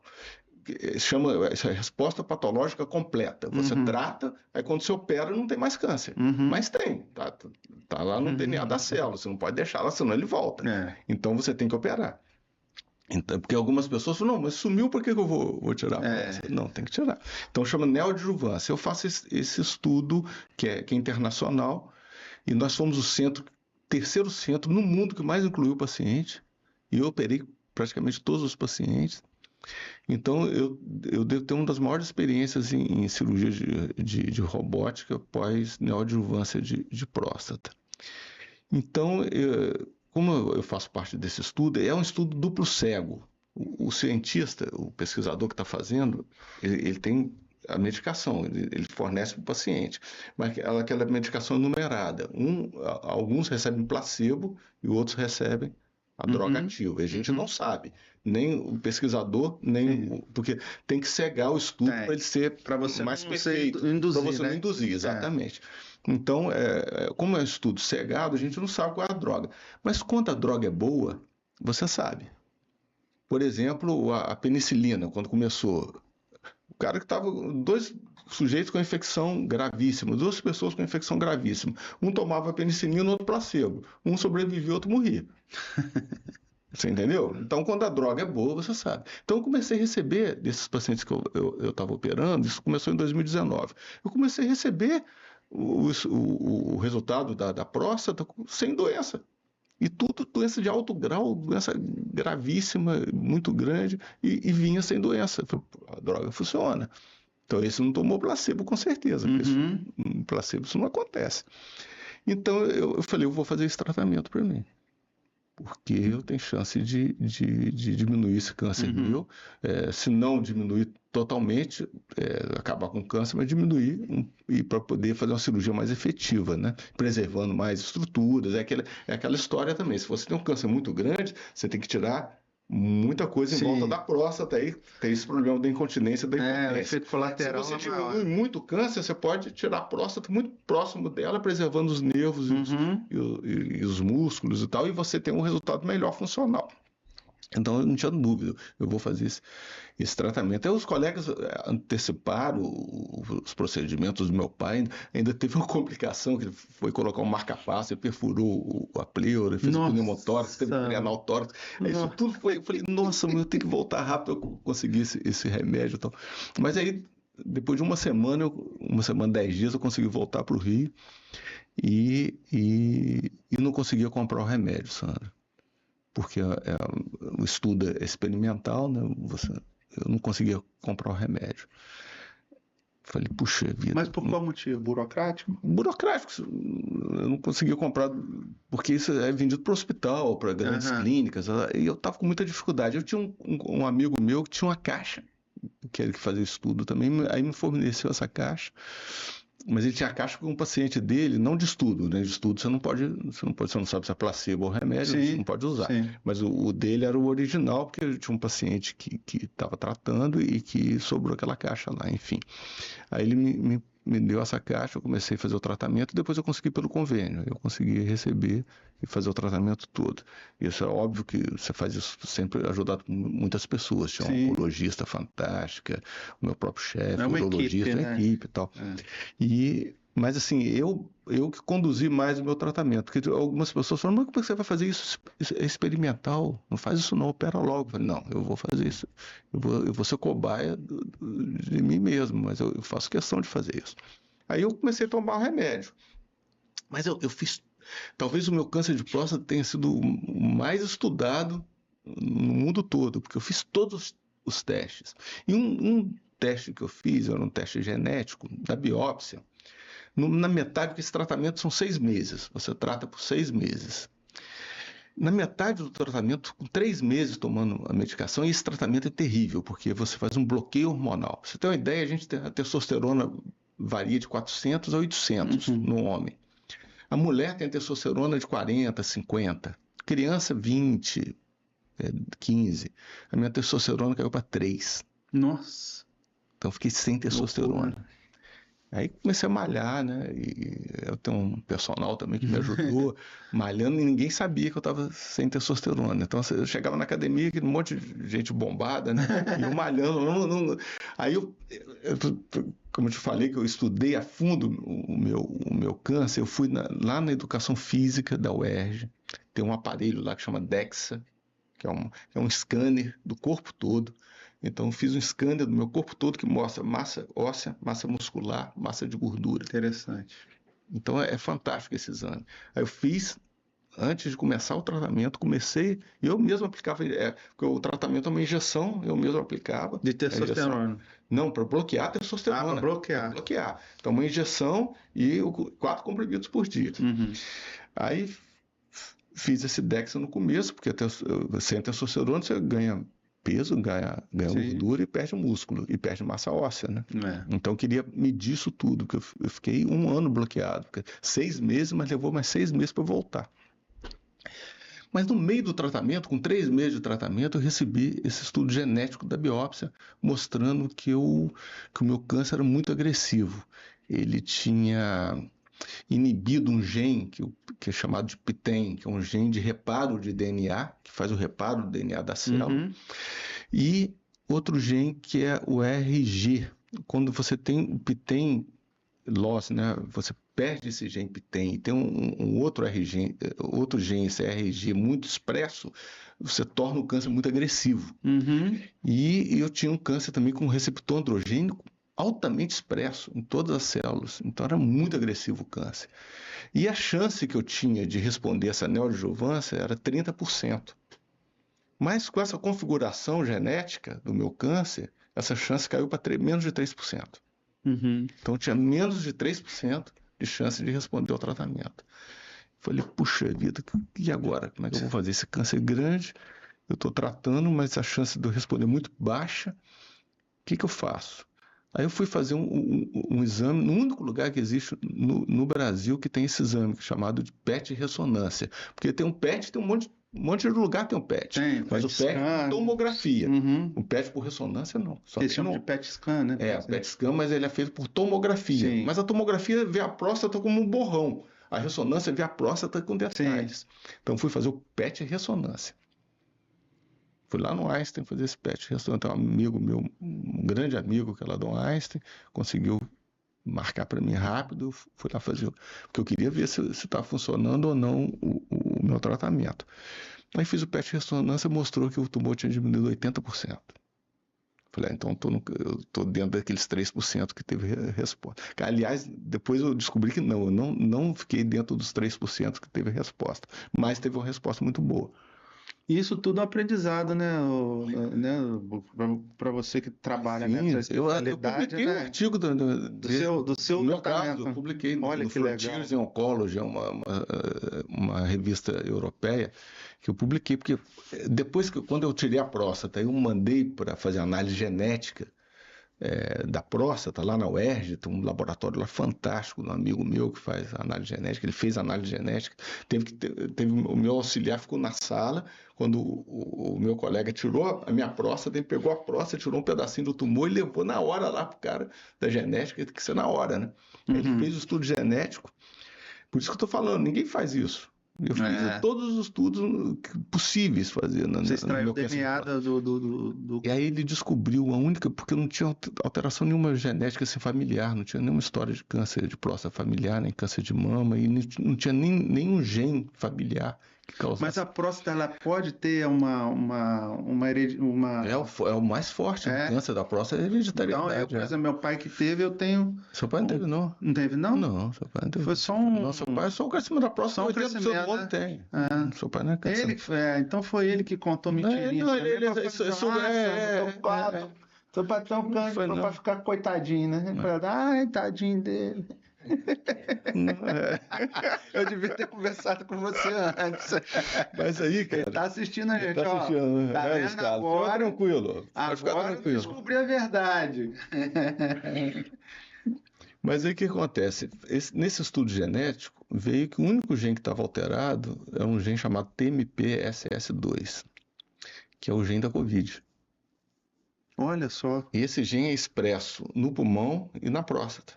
Chama essa resposta patológica completa. Você trata, aí quando você opera não tem mais câncer. Mas tem, tá lá no DNA da célula, você não pode deixar lá, senão ele volta. Então você tem que operar. Então, porque algumas pessoas falam, não, mas sumiu, por que eu vou tirar? Não, tem que tirar. Então chama neoadjuvância. Eu faço esse estudo que é internacional, e nós fomos o terceiro centro no mundo que mais incluiu o paciente, e eu operei praticamente todos os pacientes. Então, eu devo ter uma das maiores experiências em cirurgia de robótica pós neoadjuvância de próstata. Então, como eu faço parte desse estudo, é um estudo duplo cego. O cientista, o pesquisador que está fazendo, ele tem a medicação, ele fornece para o paciente, mas aquela medicação é numerada. Alguns recebem placebo e outros recebem a droga ativa. A gente não sabe, nem o pesquisador, porque tem que cegar o estudo para ele ser mais perfeito, para você não induzir, exatamente. Então, como é um estudo cegado, a gente não sabe qual é a droga. Mas quando a droga é boa, você sabe. Por exemplo, a penicilina, quando começou, o cara que estava, 2 sujeitos com infecção gravíssima, 2 pessoas com infecção gravíssima. Um tomava penicilina, outro placebo. Um sobrevivia, outro morria. Você entendeu? Então, quando a droga é boa, você sabe. Então, eu comecei a receber desses pacientes que eu estava operando, isso começou em 2019. Eu comecei a receber o resultado da próstata sem doença. E tudo doença de alto grau, doença gravíssima, muito grande, e vinha sem doença. A droga funciona. Então, esse não tomou placebo, com certeza. Placebo, isso não acontece. Então, eu falei, eu vou fazer esse tratamento para mim. Porque eu tenho chance de diminuir esse câncer meu. Se não diminuir totalmente, acabar com o câncer, mas diminuir e para poder fazer uma cirurgia mais efetiva, né? Preservando mais estruturas. É aquela história também. Se você tem um câncer muito grande, você tem que tirar muita coisa em volta da próstata, aí tem esse problema da incontinência, da impotência. O efeito colateral. Se você diminui muito o câncer, você pode tirar a próstata muito próximo dela, preservando os nervos e os músculos e tal, e você tem um resultado melhor funcional. Então, eu não tinha dúvida, eu vou fazer esse tratamento. Aí os colegas anteciparam os procedimentos do meu pai, ainda teve uma complicação, que ele foi colocar um marca-passo, ele perfurou a pleura, fez o pneumotórax, teve que drenar o tórax. Isso tudo foi, eu falei, nossa, eu tenho que voltar rápido para eu conseguir esse remédio e tal. Mas aí, depois de uma semana, 10 dias, eu consegui voltar para o Rio e não conseguia comprar o remédio, Sandra. Porque o estudo é experimental, né? Eu não conseguia comprar o remédio. Falei, puxa vida. Mas por qual motivo? Burocrático? Burocrático. Eu não conseguia comprar, porque isso é vendido para o hospital, para grandes clínicas, e eu estava com muita dificuldade. Eu tinha um amigo meu que tinha uma caixa que era que fazia o estudo também, aí me forneceu essa caixa. Mas ele tinha a caixa com um paciente dele, não de estudo, né? De estudo você não sabe se é placebo ou remédio, você não pode usar. Sim. Mas o dele era o original, porque tinha um paciente que estava tratando e que sobrou aquela caixa lá, enfim. Aí ele me deu essa caixa, eu comecei a fazer o tratamento, depois eu consegui pelo convênio, eu consegui receber e fazer o tratamento todo. Isso é óbvio que você faz isso sempre ajudado muitas pessoas, tinha uma oncologista fantástica, o meu próprio chefe, É o uma urologista, equipe, uma né? equipe e tal. Mas assim, eu que conduzi mais o meu tratamento, porque algumas pessoas falam, mas como é que você vai fazer isso? É experimental, não faz isso não, opera logo. Eu falei, não, eu vou fazer isso, eu vou ser cobaia de mim mesmo, mas eu faço questão de fazer isso. Aí eu comecei a tomar o remédio, mas eu fiz, talvez o meu câncer de próstata tenha sido o mais estudado no mundo todo, porque eu fiz todos os testes. E um teste que eu fiz era um teste genético da biópsia, na metade, porque esse tratamento são 6 meses. Você trata por 6 meses. Na metade do tratamento, com 3 meses tomando a medicação, e esse tratamento é terrível, porque você faz um bloqueio hormonal. Pra você ter uma ideia, a testosterona varia de 400 a 800 no homem. A mulher tem a testosterona de 40, 50. Criança, 20, 15. A minha testosterona caiu para 3. Nossa. Então, fiquei sem testosterona. Loucura. Aí comecei a malhar, né? E eu tenho um personal também que me ajudou, malhando, e ninguém sabia que eu estava sem testosterona. Então eu chegava na academia, aquele monte de gente bombada, né? E eu malhando. Aí como eu te falei, que eu estudei a fundo o meu câncer, eu fui lá na educação física da UERJ, tem um aparelho lá que chama DEXA, que é um scanner do corpo todo. Então, eu fiz um scanner do meu corpo todo que mostra massa óssea, massa muscular, massa de gordura. Interessante. Então, é fantástico esse exame. Aí eu fiz, antes de começar o tratamento, e eu mesmo aplicava, porque o tratamento é uma injeção, eu mesmo aplicava. De testosterona. Não, para bloquear a testosterona. Para bloquear. Pra bloquear. Então, uma injeção e 4 comprimidos por dia. Aí, fiz esse DEXA no começo, porque sem testosterona você ganha peso, ganha gordura e perde músculo, e perde massa óssea, né? Então eu queria medir isso tudo, porque eu fiquei 1 ano bloqueado, 6 meses, mas levou mais 6 meses para voltar. Mas no meio do tratamento, com 3 meses de tratamento, eu recebi esse estudo genético da biópsia, mostrando que o meu câncer era muito agressivo. Ele tinha inibido um gene que é chamado de PTEN, que é um gene de reparo de DNA, que faz o reparo do DNA da célula, e outro gene que é o RG. Quando você tem o PTEN loss, né, você perde esse gene PTEN e tem um outro gene, esse RG muito expresso, você torna o câncer muito agressivo. E eu tinha um câncer também com um receptor androgênico altamente expresso em todas as células, então era muito agressivo o câncer. E a chance que eu tinha de responder essa neoadjuvância era 30%. Mas com essa configuração genética do meu câncer, essa chance caiu para menos de 3%. Então eu tinha menos de 3% de chance de responder ao tratamento. Falei, puxa vida, e agora? Como é que eu vou fazer? Esse câncer é grande, eu estou tratando, mas a chance de eu responder é muito baixa. O que eu faço? Aí eu fui fazer um exame, no único lugar que existe no Brasil que tem esse exame, chamado de PET ressonância. Porque tem um PET, tem um monte de lugar tem um PET. Mas o PET é tomografia. O PET por ressonância, não. Eles chamam de PET scan, né? O PET scan, mas ele é feito por tomografia. Sim. Mas a tomografia vê a próstata como um borrão. A ressonância vê a próstata com detalhes. Então fui fazer o PET ressonância. Fui lá no Einstein fazer esse PET ressonância. Tem um amigo meu, um grande amigo que é lá do Einstein, conseguiu marcar para mim rápido, fui lá fazer, porque eu queria ver se estava funcionando ou não o meu tratamento. Aí fiz o PET ressonância, mostrou que o tumor tinha diminuído 80%. Falei, então eu estou dentro daqueles 3% que teve resposta. Aliás, depois eu descobri que eu não fiquei dentro dos 3% que teve resposta, mas teve uma resposta muito boa. E isso tudo é um aprendizado, né? Né? Para você que trabalha nessa Sim, eu especialidade, publiquei um né? artigo Do seu no meu caso, eu tratamento. publiquei Olha no que legal. Frontiers in Oncology, uma revista europeia, que eu publiquei, porque depois quando eu tirei a próstata, eu mandei para fazer análise genética da próstata lá na UERJ, tem um laboratório lá fantástico, um amigo meu que faz análise genética, ele fez análise genética, teve o meu auxiliar ficou na sala, quando o meu colega tirou a minha próstata, ele pegou a próstata, tirou um pedacinho do tumor e levou na hora lá pro cara da genética, tem que ser na hora, né? Ele fez o estudo genético, por isso que eu tô falando, ninguém faz isso. Eu fiz É. todos os estudos possíveis fazer Você no extraiu meu o câncer de DNA próstata. do. E aí ele descobriu a única, porque não tinha alteração nenhuma genética assim, familiar, não tinha nenhuma história de câncer de próstata familiar, nem câncer de mama, e não tinha nenhum gene familiar que Mas causasse. a próstata, ela pode ter uma. É o mais forte, o É. câncer da próstata é a Então, hereditariedade. por exemplo, meu pai que teve, eu tenho. Seu pai não teve, não? Não teve, não? Não, seu pai não teve. Foi só Não, seu pai é só o crescimento da próstata, só um 80% do crescimento, mundo né? tem. É. Seu pai não é câncer. Então foi ele que contou mentirinha. Não, Assim, ele, meu pai isso, falou, Sandro, tô patão não foi, pra não. ficar coitadinho, né? Ai, tadinho dele. Não, Eu devia ter conversado com você antes. Mas aí, cara. Ele tá assistindo a gente, Tá ó. assistindo, Tá né, vendo Ricardo? Fica agora? tranquilo. Pode ficar Agora eu tranquilo. descobri a verdade. Mas aí o que acontece? Nesse estudo genético, veio que o único gene que estava alterado é um gene chamado TMPSS2, que é o gene da Covid. Olha só. E esse gene é expresso no pulmão e na próstata.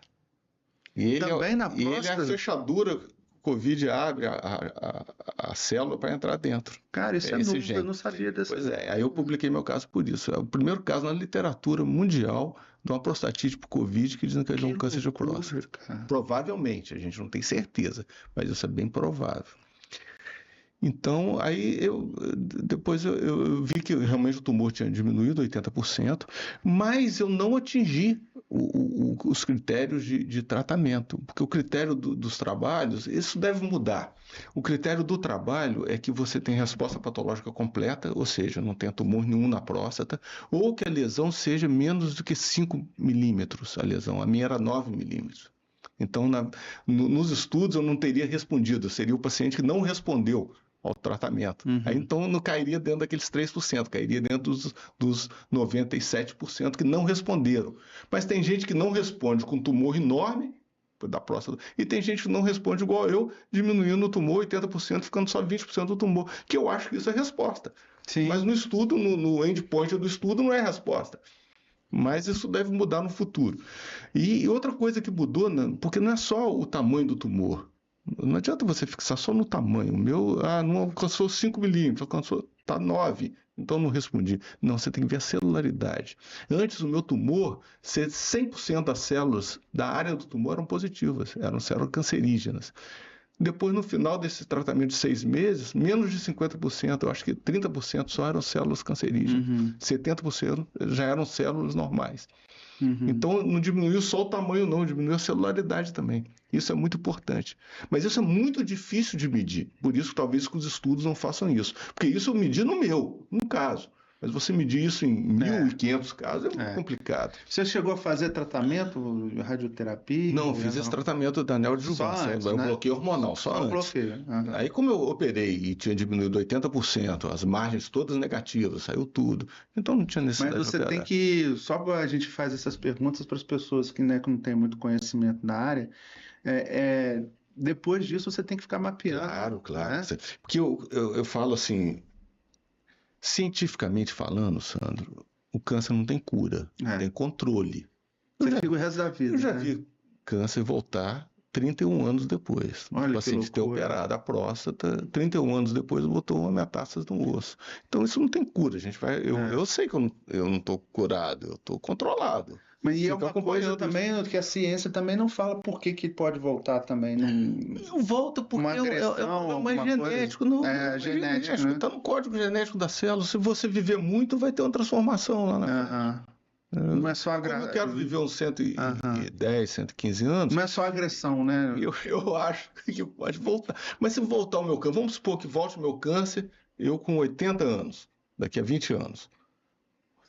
E ele Também na e ele é a próstata? fechadura. Covid abre a célula para entrar dentro. Cara, isso é esse novo, gene. eu não sabia dessa. Pois é, aí eu publiquei meu caso por isso. É o primeiro caso na literatura mundial de uma prostatite por Covid que dizem que é um câncer de próstata. Cara. Provavelmente, a gente não tem certeza, mas isso é bem provável. Então, aí depois eu vi que realmente o tumor tinha diminuído 80%, mas eu não atingi os critérios de tratamento, porque o critério dos trabalhos, isso deve mudar. O critério do trabalho é que você tem resposta patológica completa, ou seja, não tem tumor nenhum na próstata, ou que a lesão seja menos do que 5 milímetros, a lesão. A minha era 9 milímetros. Então, nos estudos eu não teria respondido, seria o paciente que não respondeu ao tratamento. Aí, então, não cairia dentro daqueles 3%, cairia dentro dos 97% que não responderam. Mas tem gente que não responde com tumor enorme da próstata, e tem gente que não responde igual eu, diminuindo o tumor 80%, ficando só 20% do tumor, que eu acho que isso é resposta. Sim. Mas no estudo, no endpoint do estudo, não é resposta. Mas isso deve mudar no futuro. E outra coisa que mudou, porque não é só o tamanho do tumor. Não adianta você fixar só no tamanho. O meu não alcançou 5 milímetros, está 9, então não respondi. Não, você tem que ver a celularidade. Antes, o meu tumor, 100% das células da área do tumor eram positivas, eram células cancerígenas. Depois, no final desse tratamento de 6 meses, menos de 50%, eu acho que 30% só eram células cancerígenas. 70% já eram células normais. Então, não diminuiu só o tamanho, não, diminuiu a celularidade também. Isso é muito importante. Mas isso é muito difícil de medir. Por isso, talvez, que os estudos não façam isso. Porque isso eu medi no meu, no caso. Mas você medir isso em 1.500 casos é muito complicado. Você chegou a fazer tratamento, radioterapia? Não, fiz esse tratamento da neoadjuvância, antes, o né? bloqueio hormonal, só antes. Bloqueio. Aí, como eu operei e tinha diminuído 80%, as margens todas negativas, saiu tudo. Então, não tinha necessidade Mas você de operar. tem que... Só a gente faz essas perguntas para as pessoas que, né, que não têm muito conhecimento da área. Depois disso, você tem que ficar mapeando. Claro. Né? Porque eu falo assim, cientificamente falando, Sandro, o câncer não tem cura, tem controle. Você fica o resto da vida. Eu já vi câncer voltar 31 anos depois. Olha O paciente ter operado a próstata, 31 anos depois botou uma metástase no osso. Então isso não tem cura, a gente vai. Eu sei que eu não estou curado, eu estou controlado. Mas e é uma coisa também que a ciência também não fala por que pode voltar também. Volta porque é mais genético. Não, é genético, né? Está no código genético da célula. Se você viver muito, vai ter uma transformação lá na Não é só agressão. Como eu quero viver uns 110, 115 anos. Não é só agressão, né? Eu acho que pode voltar. Mas se voltar o meu câncer, vamos supor que volte o meu câncer eu com 80 anos, daqui a 20 anos.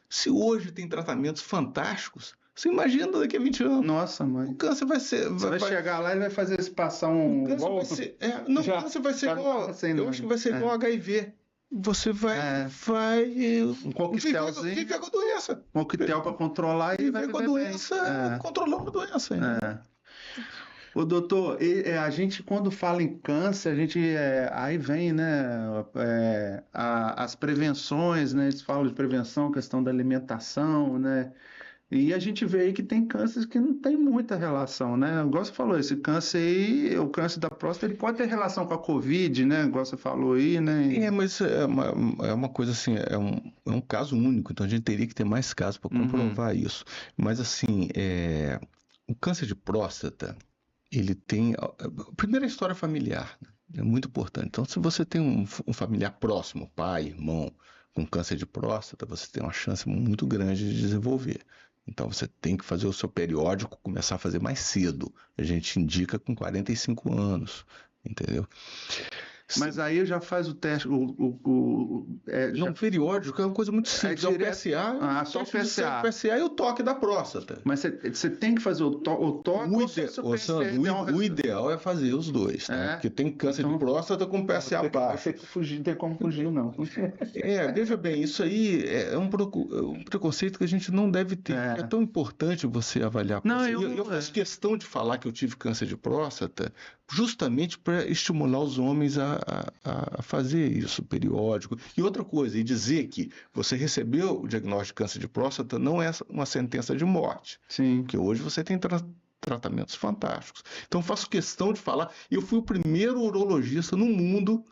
Se hoje tem tratamentos fantásticos, você imagina daqui a 20 anos. Nossa, O mãe. câncer vai ser. Você vai chegar lá e vai fazer se passar O um. câncer igual- vai ser. Não, o Já- câncer vai ser já não igual. tá sem Eu nome. acho que vai ser igual HIV. Você vai É. viver coquetelzinho. com a doença. Um coquetel para controlar e vai Viver com a viver bem. doença, controlando a doença. Né? É. Ô, doutor, a gente quando fala em câncer, aí vem, né, as prevenções, né, eles falam de prevenção, questão da alimentação, né, e a gente vê aí que tem cânceres que não tem muita relação, né, igual você falou, esse câncer aí, o câncer da próstata, ele pode ter relação com a Covid, né, igual você falou aí, né. Mas é uma coisa assim, é um caso único, então a gente teria que ter mais casos para comprovar isso. Mas assim, o câncer de próstata, ele tem. Primeiro, a história familiar, né? É muito importante. Então, se você tem um familiar próximo, pai, irmão, com câncer de próstata, você tem uma chance muito grande de desenvolver. Então, você tem que fazer o seu periódico, começar a fazer mais cedo. A gente indica com 45 anos, entendeu? Mas aí já faz o teste, Não, periódico é uma coisa muito simples. É o direto. PSA, Só o teste de PSA. sangue, PSA e o toque da próstata. Mas você tem que fazer o toque ou só seu Sandro, der um o ideal é fazer os dois, né? Porque tem câncer de próstata com PSA baixo. Tem que fugir, não tem como fugir, não. Veja bem, isso aí é um preconceito que a gente não deve ter. É tão importante você avaliar. Não, eu faço questão de falar que eu tive câncer de próstata justamente para estimular os homens a fazer isso periódico. E outra coisa, e dizer que você recebeu o diagnóstico de câncer de próstata não é uma sentença de morte. Sim. Porque hoje você tem tratamentos fantásticos. Então, faço questão de falar. Eu fui o primeiro urologista no mundo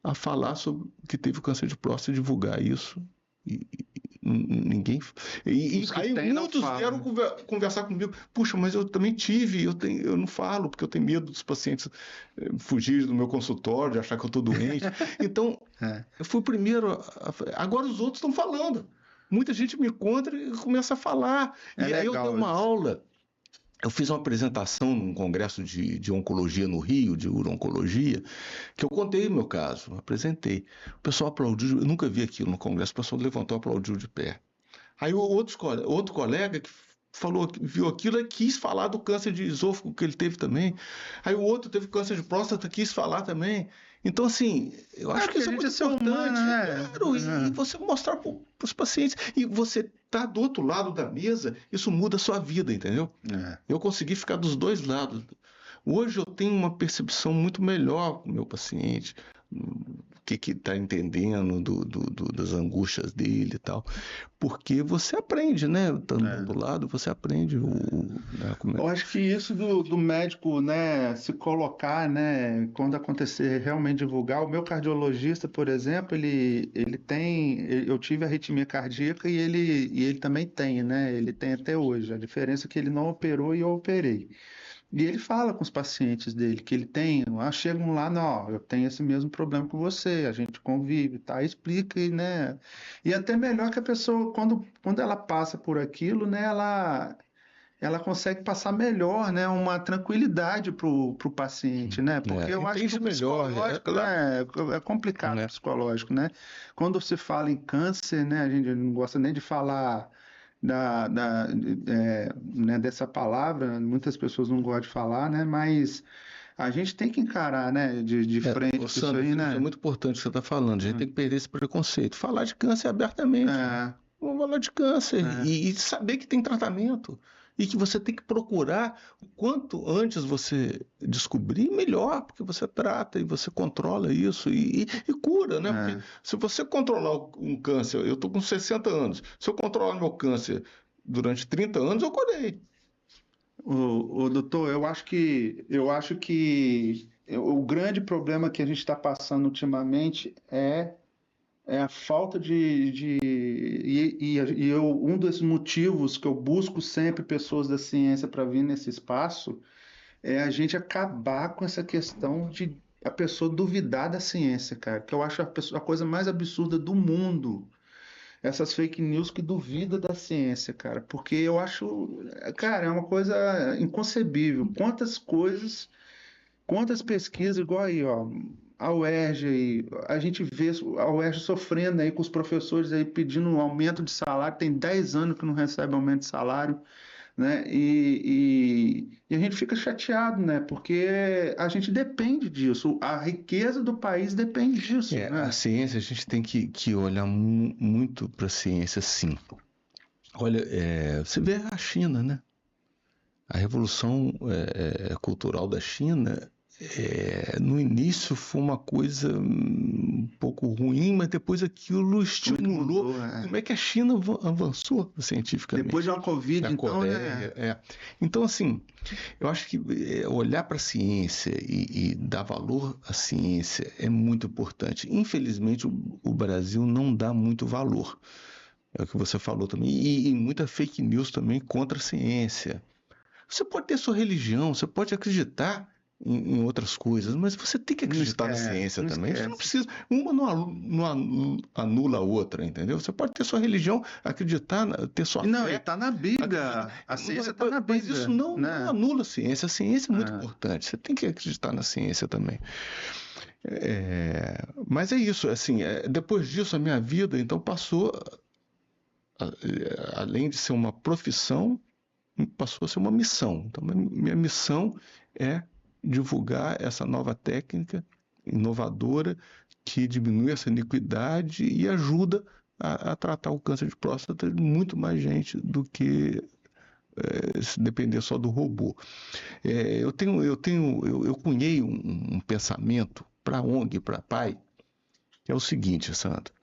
a falar sobre que teve câncer de próstata e divulgar isso. Ninguém. Aí muitos vieram conversar comigo. Puxa, mas eu também tive, eu não falo, porque eu tenho medo dos pacientes fugirem do meu consultório, de achar que eu estou doente. Então, eu fui o primeiro. Agora os outros estão falando. Muita gente me encontra e começa a falar. Aí eu dei uma aula. Eu fiz uma apresentação num congresso de oncologia no Rio, de uro-oncologia, que eu contei o meu caso, apresentei. O pessoal aplaudiu, eu nunca vi aquilo no congresso, o pessoal levantou e aplaudiu de pé. Aí outro colega que falou, viu aquilo e quis falar do câncer de esôfago que ele teve também. Aí o outro teve câncer de próstata, quis falar também. Então, assim, eu acho que isso é muito importante. Humano, claro, e você mostrar para os pacientes. E você tá do outro lado da mesa, isso muda a sua vida, entendeu? Eu consegui ficar dos dois lados. Hoje eu tenho uma percepção muito melhor com o meu paciente, o que está entendendo das angústias dele e tal. Porque você aprende, né? Estando do lado, você aprende Eu acho que isso do médico, né, se colocar, né, quando acontecer, realmente divulgar. O meu cardiologista, por exemplo, eu tive arritmia cardíaca e ele também tem, né? Ele tem até hoje. A diferença é que ele não operou e eu operei. E ele fala com os pacientes dele que ele tem, chegam lá, não, eu tenho esse mesmo problema com você, a gente convive, tá? Explica, né? E até melhor que a pessoa, quando ela passa por aquilo, né, ela consegue passar melhor, né, uma tranquilidade pro paciente, né? Porque eu acho que o psicológico, né, é complicado o psicológico, né? Quando se fala em câncer, né, a gente não gosta nem de falar né, dessa palavra, muitas pessoas não gostam de falar, né? Mas a gente tem que encarar, né, de frente com isso aí, né? É muito importante o que você está falando. A gente tem que perder esse preconceito. Falar de câncer abertamente. Vamos falar de câncer e saber que tem tratamento. E que você tem que procurar o quanto antes você descobrir, melhor, porque você trata e você controla isso e cura, né? Porque se você controlar um câncer, eu estou com 60 anos, se eu controlar meu câncer durante 30 anos, eu curei. Doutor, eu acho que o grande problema que a gente está passando ultimamente é a falta um desses motivos que eu busco sempre pessoas da ciência para vir nesse espaço é a gente acabar com essa questão de a pessoa duvidar da ciência, cara, que eu acho a coisa mais absurda do mundo. Essas fake news que duvidam da ciência, cara, porque eu acho, cara, é uma coisa inconcebível. Quantas pesquisas, igual aí, ó. a UERJ, a gente vê a UERJ sofrendo aí com os professores aí pedindo um aumento de salário, tem 10 anos que não recebe aumento de salário, né? E a gente fica chateado, né? Porque a gente depende disso, a riqueza do país depende disso, A né? ciência, a gente tem que olhar muito para a ciência, sim. Olha, você vê a China, né? A revolução cultural da China, no início foi uma coisa um pouco ruim, mas depois aquilo estimulou. Mudou, é. Como é que a China avançou cientificamente? Depois de uma Covid, A então, Coreia, né? Então, assim, eu acho que olhar para a ciência e dar valor à ciência é muito importante. Infelizmente, o Brasil não dá muito valor. É o que você falou também. E muita fake news também contra a ciência. Você pode ter sua religião, você pode acreditar em outras coisas, mas você tem que Não acreditar na esquece, ciência não também. Você não esquece. precisa. Uma não anula a outra, entendeu? Você pode ter sua religião, acreditar, ter sua Não, e fé. tá na Bíblia. A ciência tá na Mas isso Bíblia, não né? anula a ciência. A ciência é muito É. importante. Você tem que acreditar na ciência também. Mas é isso. Assim, depois disso, a minha vida então passou, além de ser uma profissão, passou a ser uma missão. Então, minha missão é divulgar essa nova técnica inovadora que diminui essa iniquidade e ajuda a tratar o câncer de próstata de muito mais gente do que se depender só do robô. Eu cunhei um pensamento para a ONG, para a PAI, que é o seguinte, Sandra.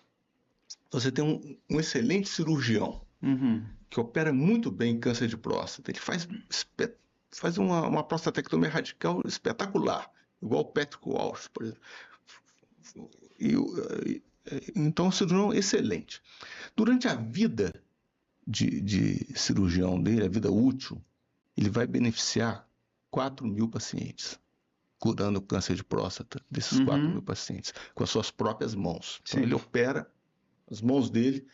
Você tem um excelente cirurgião Uhum. que opera muito bem câncer de próstata. Ele faz uma prostatectomia radical espetacular, igual o Patrick Walsh, por exemplo. Então, é um cirurgião excelente. Durante a vida de cirurgião dele, a vida útil, ele vai beneficiar 4.000 pacientes, curando o câncer de próstata desses 4.000 pacientes, com as suas próprias mãos. Então, Sim. ele opera as mãos dele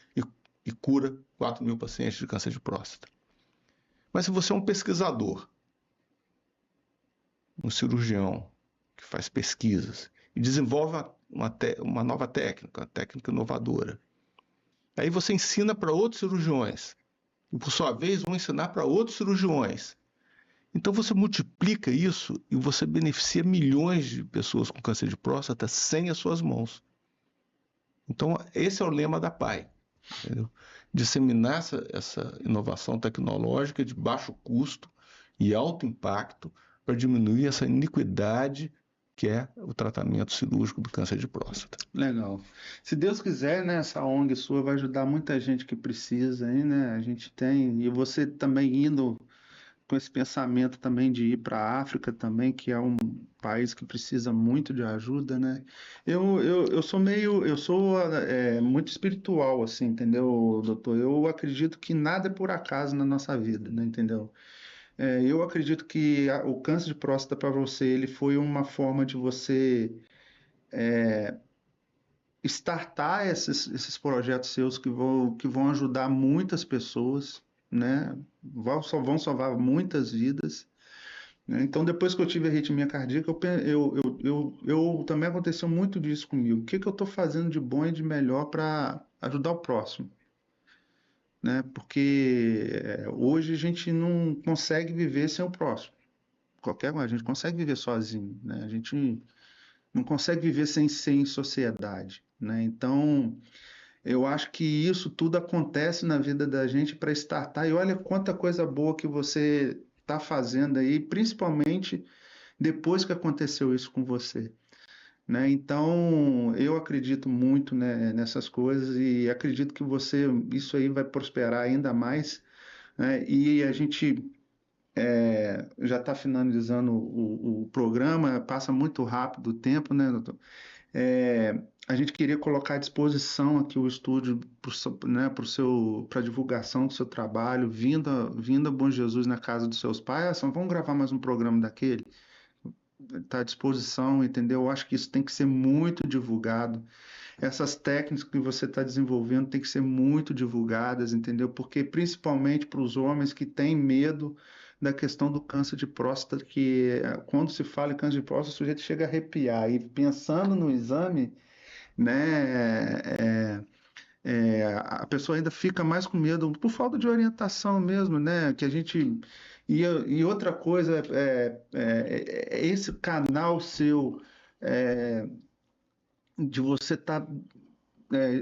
e cura 4.000 pacientes de câncer de próstata. Mas se você é um pesquisador, um cirurgião que faz pesquisas e desenvolve uma nova técnica, uma técnica inovadora, aí você ensina para outros cirurgiões, e por sua vez vão ensinar para outros cirurgiões. Então você multiplica isso e você beneficia milhões de pessoas com câncer de próstata sem as suas mãos. Então esse é o lema da PAI. Entendeu? Disseminar essa inovação tecnológica de baixo custo e alto impacto para diminuir essa iniquidade que é o tratamento cirúrgico do câncer de próstata. Legal. Se Deus quiser, né, essa ONG sua vai ajudar muita gente que precisa aí, né? A gente tem, e você também indo com esse pensamento também de ir para a África também, que é um país que precisa muito de ajuda, né? Eu sou muito espiritual, assim, entendeu, doutor? Eu acredito que nada é por acaso na nossa vida, né? Entendeu? Eu acredito que o câncer de próstata para você, ele foi uma forma de você startar esses projetos seus que vão ajudar muitas pessoas, né? Vão salvar muitas vidas, né? Então, depois que eu tive arritmia cardíaca, também aconteceu muito disso comigo. O que que eu estou fazendo de bom e de melhor para ajudar o próximo, né? Porque hoje a gente não consegue viver sem o próximo. Qualquer um, a gente consegue viver sozinho, né? A gente não consegue viver sem ser em sociedade, né? Então, eu acho que isso tudo acontece na vida da gente para startar. E olha quanta coisa boa que você está fazendo aí, principalmente depois que aconteceu isso com você, né? Então, eu acredito muito, né, nessas coisas e acredito que isso aí vai prosperar ainda mais, né? E a gente já está finalizando o programa, passa muito rápido o tempo, né, doutor? A gente queria colocar à disposição aqui o estúdio para divulgação do seu trabalho, vindo a Bom Jesus na casa dos seus pais. Vamos gravar mais um programa daquele? Está à disposição, entendeu? Eu acho que isso tem que ser muito divulgado. Essas técnicas que você está desenvolvendo tem que ser muito divulgadas, entendeu? Porque principalmente para os homens que têm medo, da questão do câncer de próstata, que quando se fala em câncer de próstata, o sujeito chega a arrepiar. E pensando no exame, né, a pessoa ainda fica mais com medo por falta de orientação mesmo, né? Que a gente e outra coisa é esse canal seu de você estar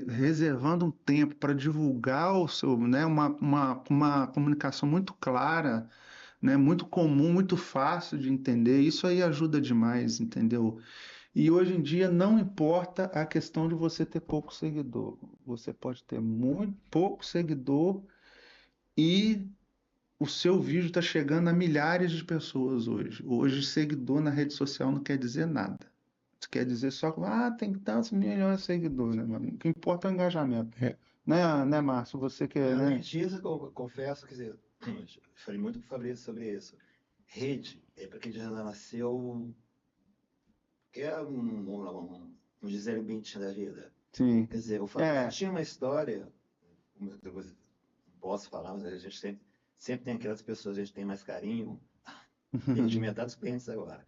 reservando um tempo para divulgar o seu, né? Uma comunicação muito clara, né? Muito comum, muito fácil de entender. Isso aí ajuda demais, entendeu? E hoje em dia não importa a questão de você ter pouco seguidor. Você pode ter muito pouco seguidor e o seu vídeo está chegando a milhares de pessoas hoje. Hoje, seguidor na rede social não quer dizer nada. Isso quer dizer só que tem tantos milhões de seguidores, né, mano? O que importa é o engajamento. Né, Márcio? Você que é, Além né? disso, eu confesso, quer dizer, falei muito com o Fabrício sobre isso. Rede é para quem já nasceu, que é um Gisele Bündchen da vida. Sim. Quer dizer, o Fabrício tinha uma história, como eu depois posso falar, mas a gente sempre tem aquelas pessoas que a gente tem mais carinho. Perdi metade dos clientes agora.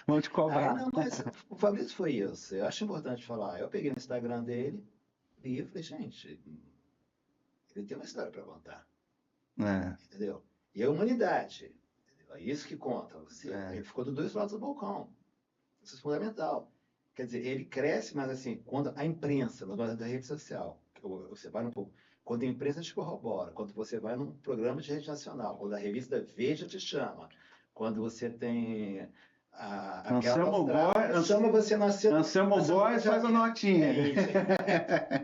Vão te cobrar. Não, mas o Fabrício foi isso. Eu acho importante falar. Eu peguei no Instagram dele e eu falei, gente, ele tem uma história para contar. Entendeu? E a humanidade. Entendeu? É isso que conta. Ele ficou dos dois lados do balcão. Isso é fundamental. Quer dizer, ele cresce, mas assim, quando a imprensa, da rede social, você vai um pouco. Quando a imprensa te corrobora, quando você vai num programa de rede nacional, quando a revista Veja te chama, quando você tem Anselmo Góes, chama você nasceu. Anselmo Góes faz a notinha.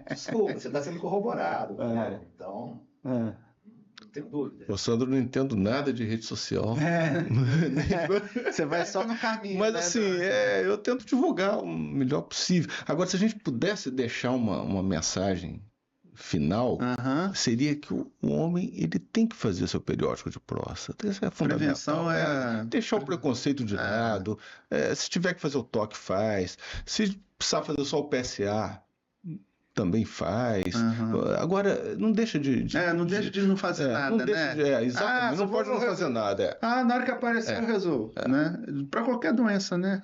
Desculpa, você está sendo corroborado. Então, não tenho dúvida. Eu, Sandro, não entendo nada de rede social. Você vai só no caminho. Mas né, assim, eu tento divulgar o melhor possível. Agora, se a gente pudesse deixar uma mensagem final, seria que o homem ele tem que fazer seu periódico de próstata. Isso é fundamental. Prevenção deixar o preconceito de lado. Se tiver que fazer o toque, faz. Se precisar fazer só o PSA, também faz. Agora, não deixa de não deixa de não fazer nada, não deixa né? Exatamente, não pode não fazer nada. Na hora que aparecer eu resolvo, né? Para qualquer doença, né?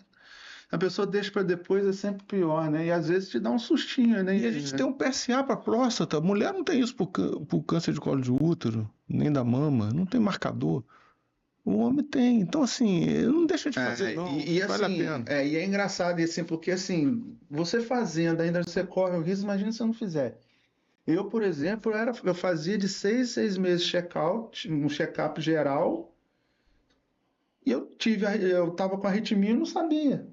A pessoa deixa para depois, é sempre pior, né? E às vezes te dá um sustinho, né? E a gente tem um PSA para próstata. Mulher não tem isso por câncer de colo de útero, nem da mama, não tem marcador. O homem tem. Então, assim, não deixa de fazer, não. Vale a pena. E é engraçado, assim, porque, assim, você fazendo, ainda você corre o risco, imagina se eu não fizer. Eu, por exemplo, eu fazia de 6 meses check-out, um check-up geral, e eu estava com arritmia e não sabia.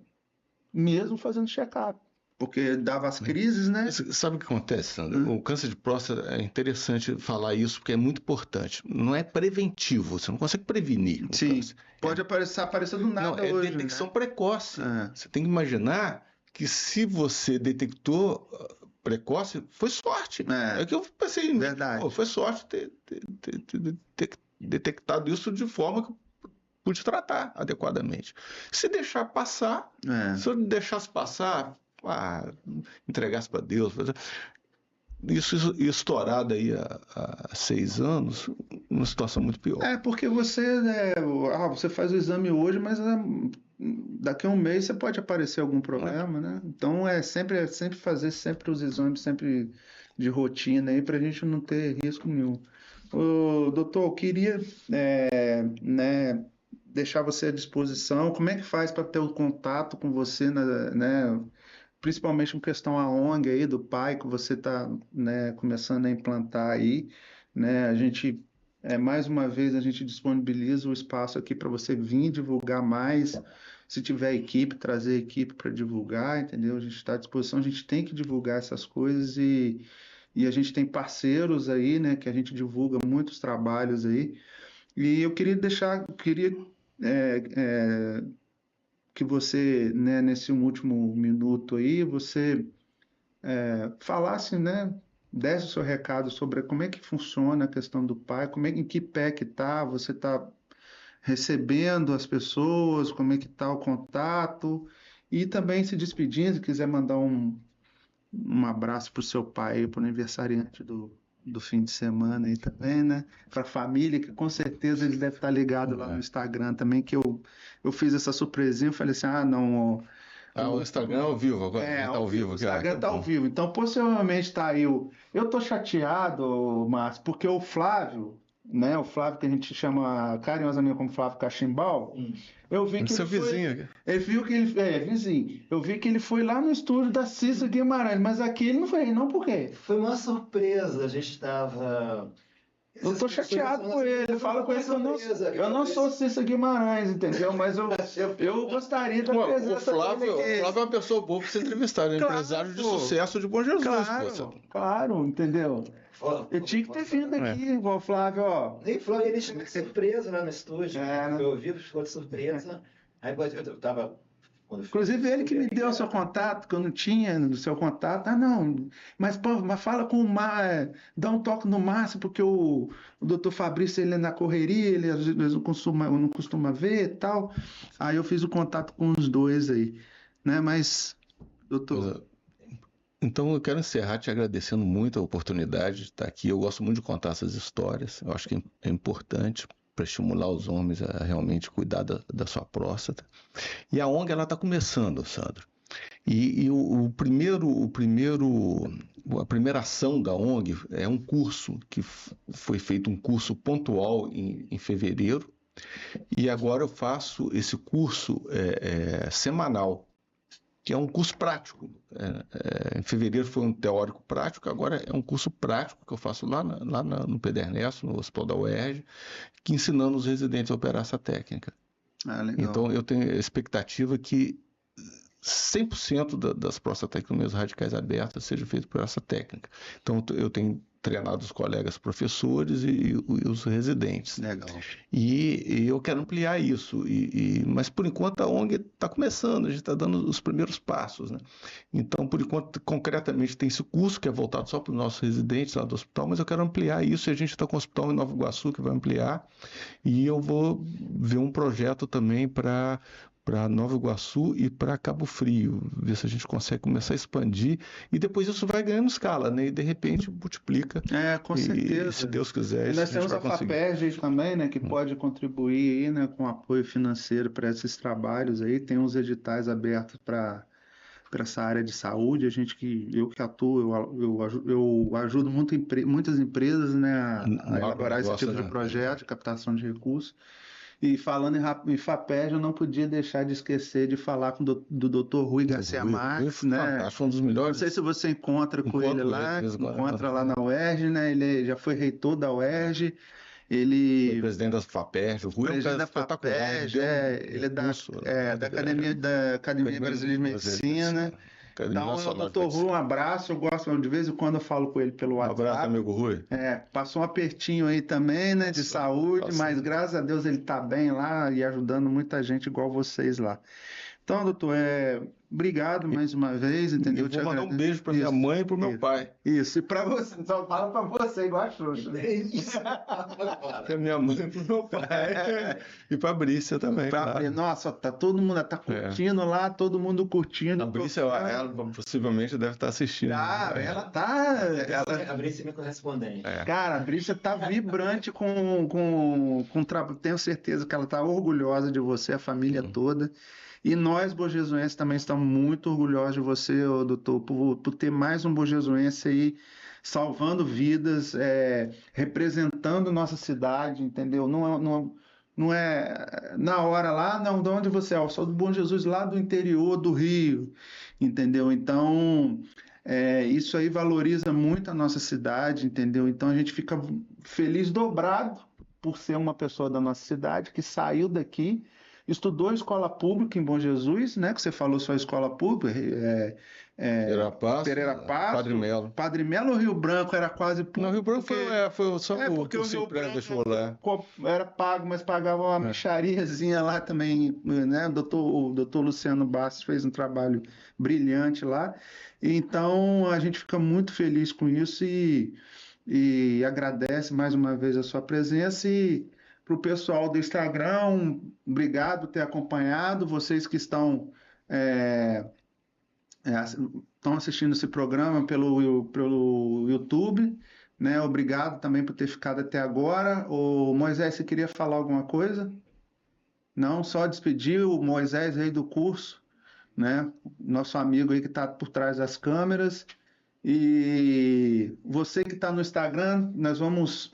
Mesmo fazendo check-up, porque dava as crises, né? Sabe o que acontece, Sandro? O câncer de próstata, é interessante falar isso, porque é muito importante. Não é preventivo, você não consegue prevenir. Sim, pode aparecer do nada não, hoje, detecção precoce. Você tem que imaginar que se você detectou precoce, foi sorte. É que eu pensei, verdade. Foi sorte ter detectado isso de forma que pude tratar adequadamente. Se deixar passar, se eu deixasse passar, entregasse para Deus, isso estourado aí há 6 anos, uma situação muito pior. Porque você faz o exame hoje, mas daqui a um mês você pode aparecer algum problema, né? Então é sempre fazer sempre os exames sempre de rotina aí para a gente não ter risco nenhum. Doutor, eu queria né, deixar você à disposição. Como é que faz para ter o contato com você, né? Principalmente com questão a ONG aí do pai que você está, né, começando a implantar aí, né? A gente mais uma vez a gente disponibiliza o espaço aqui para você vir divulgar mais. Se tiver equipe, trazer equipe para divulgar, entendeu? A gente está à disposição. A gente tem que divulgar essas coisas e a gente tem parceiros aí, né? Que a gente divulga muitos trabalhos aí. E eu queria que você, né, nesse último minuto aí, você falasse, né, desse o seu recado sobre como é que funciona a questão do pai, em que pé que tá, você está recebendo as pessoas, como é que está o contato, e também se despedindo, se quiser mandar um abraço para o seu pai, para o aniversariante do do fim de semana aí também, né? Para a família, que com certeza eles devem estar ligados lá no Instagram também, que eu fiz essa surpresinha, eu falei assim, não... O Instagram é ao vivo agora, É, tá ao vivo o aqui. Instagram tá ao vivo, então possivelmente tá aí Eu tô chateado, Márcio, porque o Flávio, né, o Flávio que a gente chama carinhosamente como Flávio Cachimbal, eu vi que Seu ele foi... vizinho aqui. Ele viu que ele... vizinho. Eu vi que ele foi lá no estúdio da Cissa Guimarães, mas aqui ele não foi, não por quê? Foi uma surpresa, a gente estava... Eu tô chateado com ele, falo com ele que eu não sou Cissa Guimarães, entendeu? Mas eu gostaria da O presença Flávio dele. é uma pessoa boa para ser entrevistado, é Claro, empresário de pô. sucesso de Bom Jesus. Claro, entendeu? Eu tinha que ter vindo aqui, igual o Flávio, ó. Nem Flávio, ele chegou de surpresa lá no estúdio. Né? Eu ouvi, ficou de surpresa. Aí eu tava... Inclusive ele que me deu o seu contato, que eu não tinha no seu contato. Não, mas fala com o Márcio, dá um toque no Márcio, porque o doutor Fabrício ele é na correria, ele às vezes não costuma ver e tal. Aí eu fiz o contato com os dois aí, né? Mas, doutor... Então eu quero encerrar te agradecendo muito a oportunidade de estar aqui. Eu gosto muito de contar essas histórias, eu acho que é importante para estimular os homens a realmente cuidar da sua próstata. E a ONG ela está começando, Sandro. E a primeira ação da ONG é um curso que foi feito, um curso pontual em fevereiro. E agora eu faço esse curso semanal, que é um curso prático. Em fevereiro foi um teórico prático, agora é um curso prático que eu faço lá no Pederneiras, no Hospital da UERJ, que ensinando os residentes a operar essa técnica. Legal. Então eu tenho a expectativa que 100% das prostatectomias radicais abertas seja feito por essa técnica. Então eu tenho treinado os colegas professores e os residentes. Legal. E eu quero ampliar isso. Mas por enquanto a ONG está começando, a gente está dando os primeiros passos, né? Então, por enquanto, concretamente tem esse curso que é voltado só para os nossos residentes lá do hospital, mas eu quero ampliar isso e a gente está com o hospital em Nova Iguaçu que vai ampliar. E eu vou ver um projeto também para Nova Iguaçu e para Cabo Frio, ver se a gente consegue começar a expandir e depois isso vai ganhando escala, né? E de repente multiplica. Com certeza. E se Deus quiser, e nós a gente temos vai a conseguir. FAPERJ também, né, que pode contribuir aí, né, com apoio financeiro para esses trabalhos aí. Tem uns editais abertos para essa área de saúde. Eu que atuo, eu ajudo muitas empresas, né, a elaborar esse tipo de projeto, de captação de recursos. E falando em FAPERJ, eu não podia deixar de esquecer de falar do Dr. Rui Garcia Marques, né? Acho um dos melhores. Não sei se você encontra com ele lá, encontra lá na UERJ, né? Ele já foi reitor da UERJ, ele... Foi presidente da FAPERJ, o Rui é um cara espetacular. Ele é da Academia Brasileira de Medicina. Então, doutor Rui, um abraço. Eu gosto, de vez em quando eu falo com ele pelo WhatsApp. Um abraço, amigo Rui. Passou um apertinho aí também, né, de saúde, mas graças a Deus ele tá bem lá e ajudando muita gente igual vocês lá. Então, doutor, obrigado mais uma vez, entendeu? Eu vou mandar um beijo para minha mãe e para o meu pai. Isso, e para você, só fala para você, igual a Xuxa. Para minha mãe e para o meu pai. E para a Brícia também. Claro. Nossa, tá todo mundo tá curtindo lá, todo mundo curtindo. A Brícia, ela possivelmente deve estar assistindo. Ela tá. A Brícia é minha correspondente. Cara, a Brícia tá vibrante tenho certeza que ela tá orgulhosa de você, a família toda. E nós, bojesuenses, também estamos muito orgulhosos de você, doutor, por ter mais um bojesuense aí salvando vidas, representando nossa cidade, entendeu? Não é na hora lá, não, de onde você é? Eu sou do Bom Jesus lá do interior do Rio, entendeu? Então, isso aí valoriza muito a nossa cidade, entendeu? Então a gente fica feliz dobrado por ser uma pessoa da nossa cidade que saiu daqui, estudou escola pública em Bom Jesus, né? Que você falou só escola pública. Pereira Passo. Padre Melo ou Rio Branco era quase público? Não, Rio Branco foi só porque o Rio Branco vestibular. Era pago, mas pagava uma mixariazinha lá também, né? O doutor Luciano Bastos fez um trabalho brilhante lá. Então a gente fica muito feliz com isso e agradece mais uma vez a sua presença e para o pessoal do Instagram, obrigado por ter acompanhado, vocês que estão assistindo esse programa pelo YouTube, né? Obrigado também por ter ficado até agora. O Moisés, você queria falar alguma coisa? Não, só despedir o Moisés aí do curso, né? Nosso amigo aí que está por trás das câmeras. E você que está no Instagram, nós vamos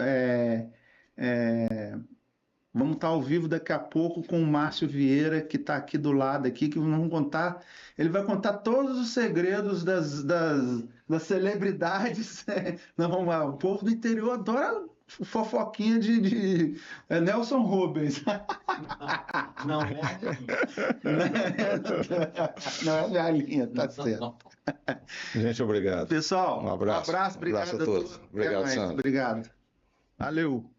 estar ao vivo daqui a pouco com o Márcio Vieira, que está aqui do lado, aqui, que vamos contar. Ele vai contar todos os segredos das celebridades. Nós vamos lá. O povo do interior adora fofoquinha de Nelson Rubens. Não é a linha. Não é a minha linha, tá certo. Gente, obrigado. Pessoal, Um abraço. obrigado a todos. Até Obrigado, mais. Sandro. Obrigado. Valeu.